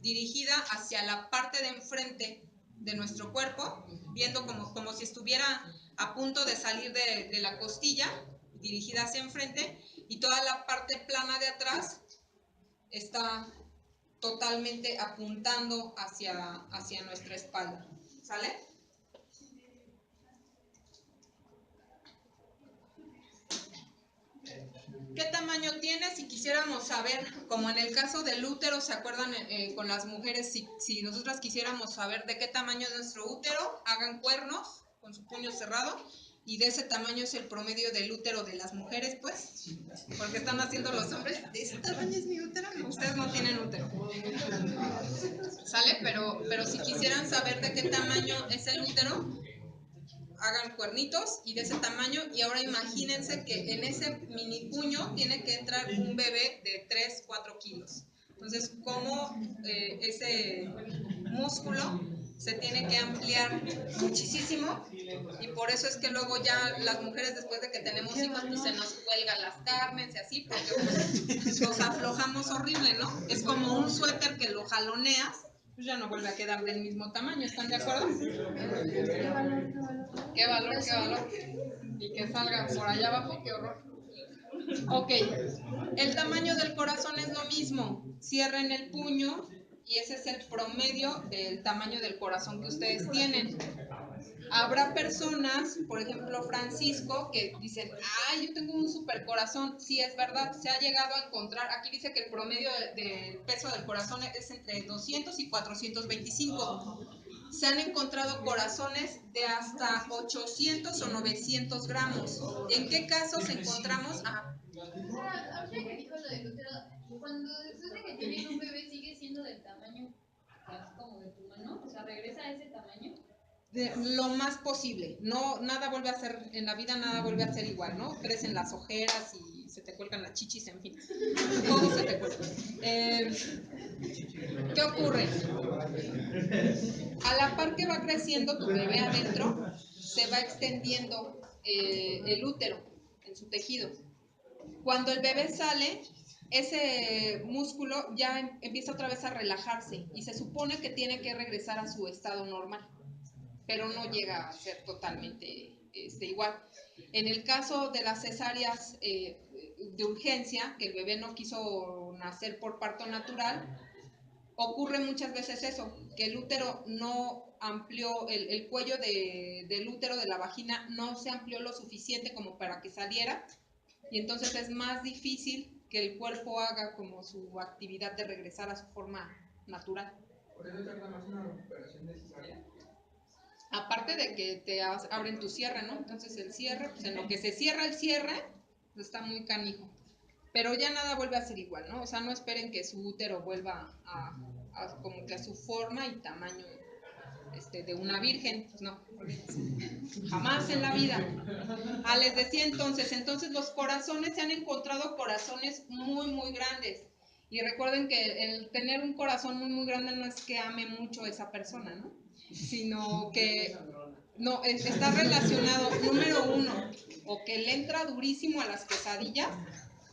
dirigida hacia la parte de enfrente de nuestro cuerpo, viendo como si estuviera a punto de salir de la costilla, dirigida hacia enfrente, y toda la parte plana de atrás está totalmente apuntando hacia nuestra espalda, ¿sale? ¿Qué tamaño tiene? Si quisiéramos saber, como en el caso del útero, ¿se acuerdan con las mujeres? Si nosotras quisiéramos saber de qué tamaño es nuestro útero, hagan cuernos con su puño cerrado, y de ese tamaño es el promedio del útero de las mujeres, pues, porque están haciendo los hombres, ¿de ese tamaño es mi útero? No, ustedes no tienen útero, ¿sale? Pero si quisieran saber de qué tamaño es el útero, hagan cuernitos y de ese tamaño, y ahora imagínense que en ese mini puño tiene que entrar un bebé de 3-4 kilos. Entonces, cómo ese músculo se tiene que ampliar muchísimo, y por eso es que luego ya las mujeres, después de que tenemos hijos, pues se nos cuelgan las carnes y así, porque pues, nos aflojamos horrible, ¿no? Es como un suéter que lo jaloneas, pues ya no vuelve a quedar del mismo tamaño, ¿están de acuerdo? ¿Qué valor? Qué valor, qué valor. Y que salga por allá abajo, qué horror. Ok, el tamaño del corazón es lo mismo. Cierren el puño y ese es el promedio del tamaño del corazón que ustedes tienen. Habrá personas, por ejemplo Francisco, que dicen, ay, yo tengo un super corazón. Sí, es verdad, se ha llegado a encontrar, aquí dice que el promedio del peso del corazón es entre 200 y 425. Se han encontrado corazones de hasta 800 o 900 gramos. ¿En qué casos encontramos? Ahorita que dijo lo del útero, cuando después de que tienes un bebé sigue siendo del tamaño así como de tu mano, o sea, regresa a ese tamaño. Lo más posible. No, nada vuelve a ser, en la vida nada vuelve a ser igual, ¿no? Crecen las ojeras y se te cuelgan las chichis, en fin. Todo se te cuelga. ¿Qué ocurre? A la par que va creciendo tu bebé adentro, se va extendiendo el útero en su tejido. Cuando el bebé sale, ese músculo ya empieza otra vez a relajarse y se supone que tiene que regresar a su estado normal, pero no llega a ser totalmente igual. En el caso de las cesáreas de urgencia, que el bebé no quiso nacer por parto natural, ocurre muchas veces eso, que el útero no amplió, el cuello del útero de la vagina no se amplió lo suficiente como para que saliera, y entonces es más difícil que el cuerpo haga como su actividad de regresar a su forma natural. ¿Por eso tarda más una recuperación de cesárea? Aparte de que te abren tu cierre, ¿no? Entonces el cierre, pues en lo que se cierra el cierre, pues está muy canijo. Pero ya nada vuelve a ser igual, ¿no? O sea, no esperen que su útero vuelva como que a su forma y tamaño de una virgen, pues no, jamás en la vida. Les decía entonces los corazones, se han encontrado corazones muy, muy grandes. Y recuerden que el tener un corazón muy, muy grande no es que ame mucho a esa persona, ¿no? Sino que no, está relacionado, número uno, o que le entra durísimo a las quesadillas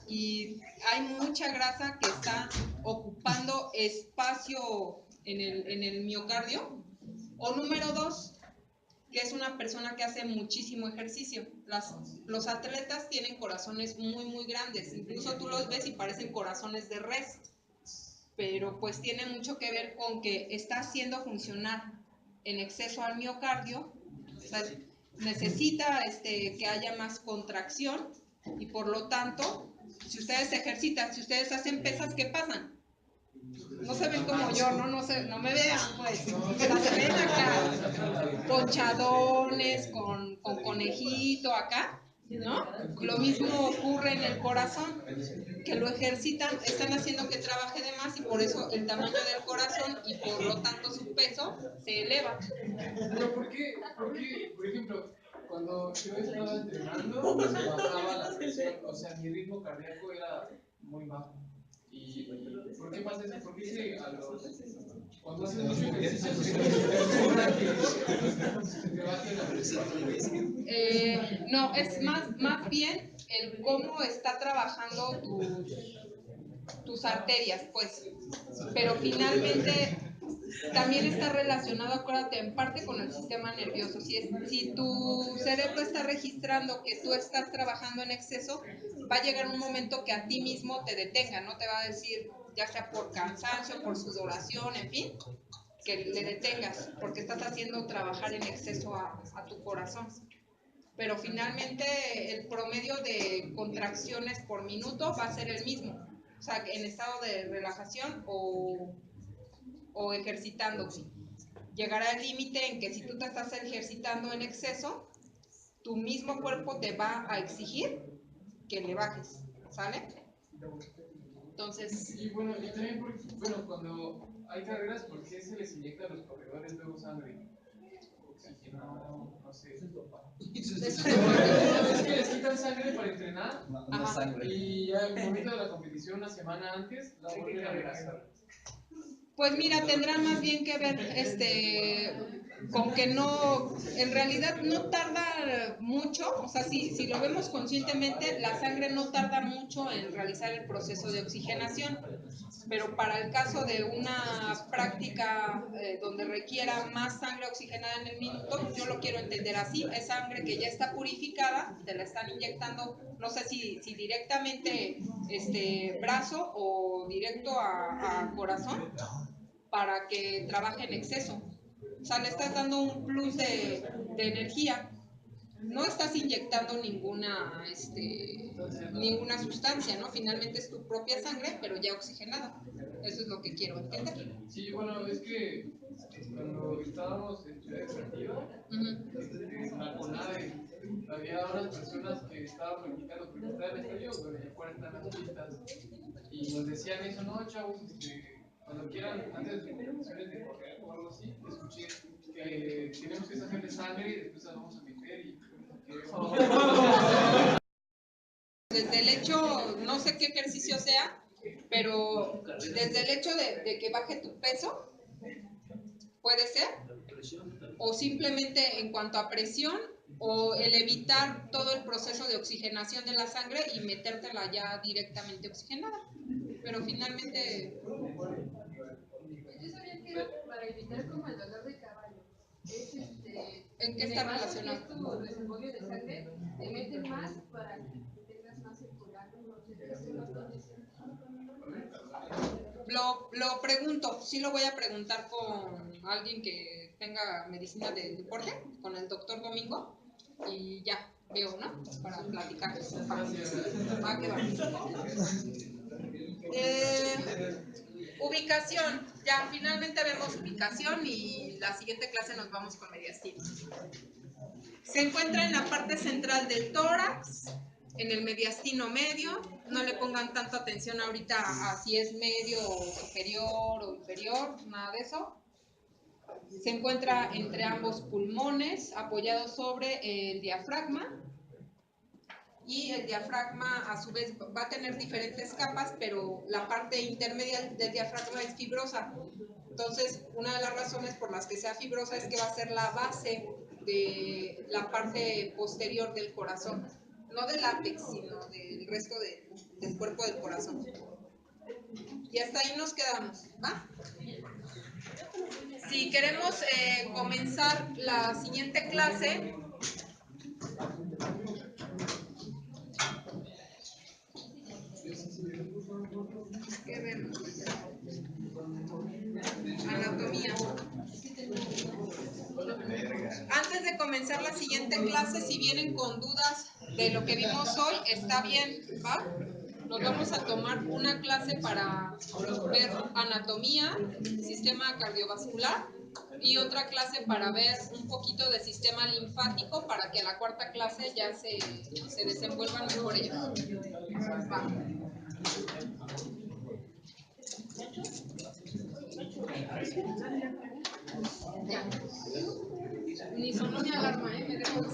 y hay mucha grasa que está ocupando espacio en el miocardio. O número dos, que es una persona que hace muchísimo ejercicio. Los atletas tienen corazones muy, muy grandes. Incluso tú los ves y parecen corazones de res. Pero pues tiene mucho que ver con que está haciendo funcionar en exceso al miocardio. O sea, necesita que haya más contracción y por lo tanto, si ustedes se ejercitan, si ustedes hacen pesas, ¿qué pasan? No se ven como yo, no me vean, pues. Pero se ven acá, ponchadones, con conejito acá, ¿no? Lo mismo ocurre en el corazón, que lo ejercitan, están haciendo que trabaje de más y por eso el tamaño del corazón y por lo tanto su peso se eleva. Pero ¿por qué? Por ejemplo, cuando yo estaba entrenando, se bajaba la presión, o sea, mi ritmo cardíaco era muy bajo. ¿Y por qué pasa eso? ¿Por qué cuando haces mucho ejercicio se te baja la presión? No, es más bien el cómo está trabajando tus arterias, pues. Pero finalmente también está relacionado, acuérdate, en parte con el sistema nervioso. Si tu cerebro está registrando que tú estás trabajando en exceso, va a llegar un momento que a ti mismo te detenga, no te va a decir, ya sea por cansancio, por sudoración, en fin, que le detengas, porque estás haciendo trabajar en exceso a tu corazón. Pero finalmente el promedio de contracciones por minuto va a ser el mismo, o sea, en estado de relajación o ejercitándose. Llegará el límite en que si tú te estás ejercitando en exceso, tu mismo cuerpo te va a exigir que le bajes, ¿sale? Entonces... Y bueno, y también, cuando hay carreras, ¿por qué se les inyecta a los corredores luego sangre? Oxígeno, no sé. Es que les quitan sangre para entrenar y ya en el momento de la competición, una semana antes, la vuelven a regresar. Pues mira, tendrá más bien que ver con que no, en realidad no tarda mucho, o sea, si lo vemos conscientemente, la sangre no tarda mucho en realizar el proceso de oxigenación, pero para el caso de una práctica donde requiera más sangre oxigenada en el minuto, yo lo quiero entender así, es sangre que ya está purificada, te la están inyectando, no sé si directamente brazo o directo a corazón, para que trabaje en exceso. O sea, le estás dando un plus de energía. No estás inyectando ninguna sustancia, ¿no? Finalmente es tu propia sangre, pero ya oxigenada. Eso es lo que quiero entender. Sí, bueno, es que cuando estábamos en Ciudad Educativa, en la CONADE, había unas personas que estaban practicando, porque está el estadio, pero ya afuera están las pistas, y nos decían eso, no, chavos, cuando quieran, antes de competiciones de correr o algo así, escuché que tenemos que sacar de sangre y después la vamos a meter y desde el hecho, no sé qué ejercicio sea, pero desde el hecho de que baje tu peso, puede ser, o simplemente en cuanto a presión, o el evitar todo el proceso de oxigenación de la sangre y metértela ya directamente oxigenada. Pero finalmente... Yo sabía que era para evitar como el dolor de caballo. ¿En qué está relacionado? Es tu desembolso de sangre, te meten más para que tengas más circulante, no sé qué es una condición. Lo pregunto, sí lo voy a preguntar con alguien que tenga medicina del deporte, con el doctor Domingo, y ya veo, ¿no? Para platicar. Va que va. Ubicación, ya finalmente vemos ubicación y la siguiente clase nos vamos con mediastino. Se encuentra en la parte central del tórax, en el mediastino medio. No le pongan tanta atención ahorita a si es medio o superior o inferior, nada de eso. Se encuentra entre ambos pulmones, apoyado sobre el diafragma. Y el diafragma a su vez va a tener diferentes capas, pero la parte intermedia del diafragma es fibrosa. Entonces, una de las razones por las que sea fibrosa es que va a ser la base de la parte posterior del corazón. No del ápex, sino del resto del cuerpo del corazón. Y hasta ahí nos quedamos, ¿va? Si queremos comenzar la siguiente clase... ¿Qué vemos? Anatomía. Antes de comenzar la siguiente clase, si vienen con dudas de lo que vimos hoy, está bien, ¿va? Nos vamos a tomar una clase para ver anatomía, sistema cardiovascular, y otra clase para ver un poquito de sistema linfático, para que a la cuarta clase ya se desenvuelvan mejor ellos. Va. Ya. Ni sonó mi alarma, me dejo de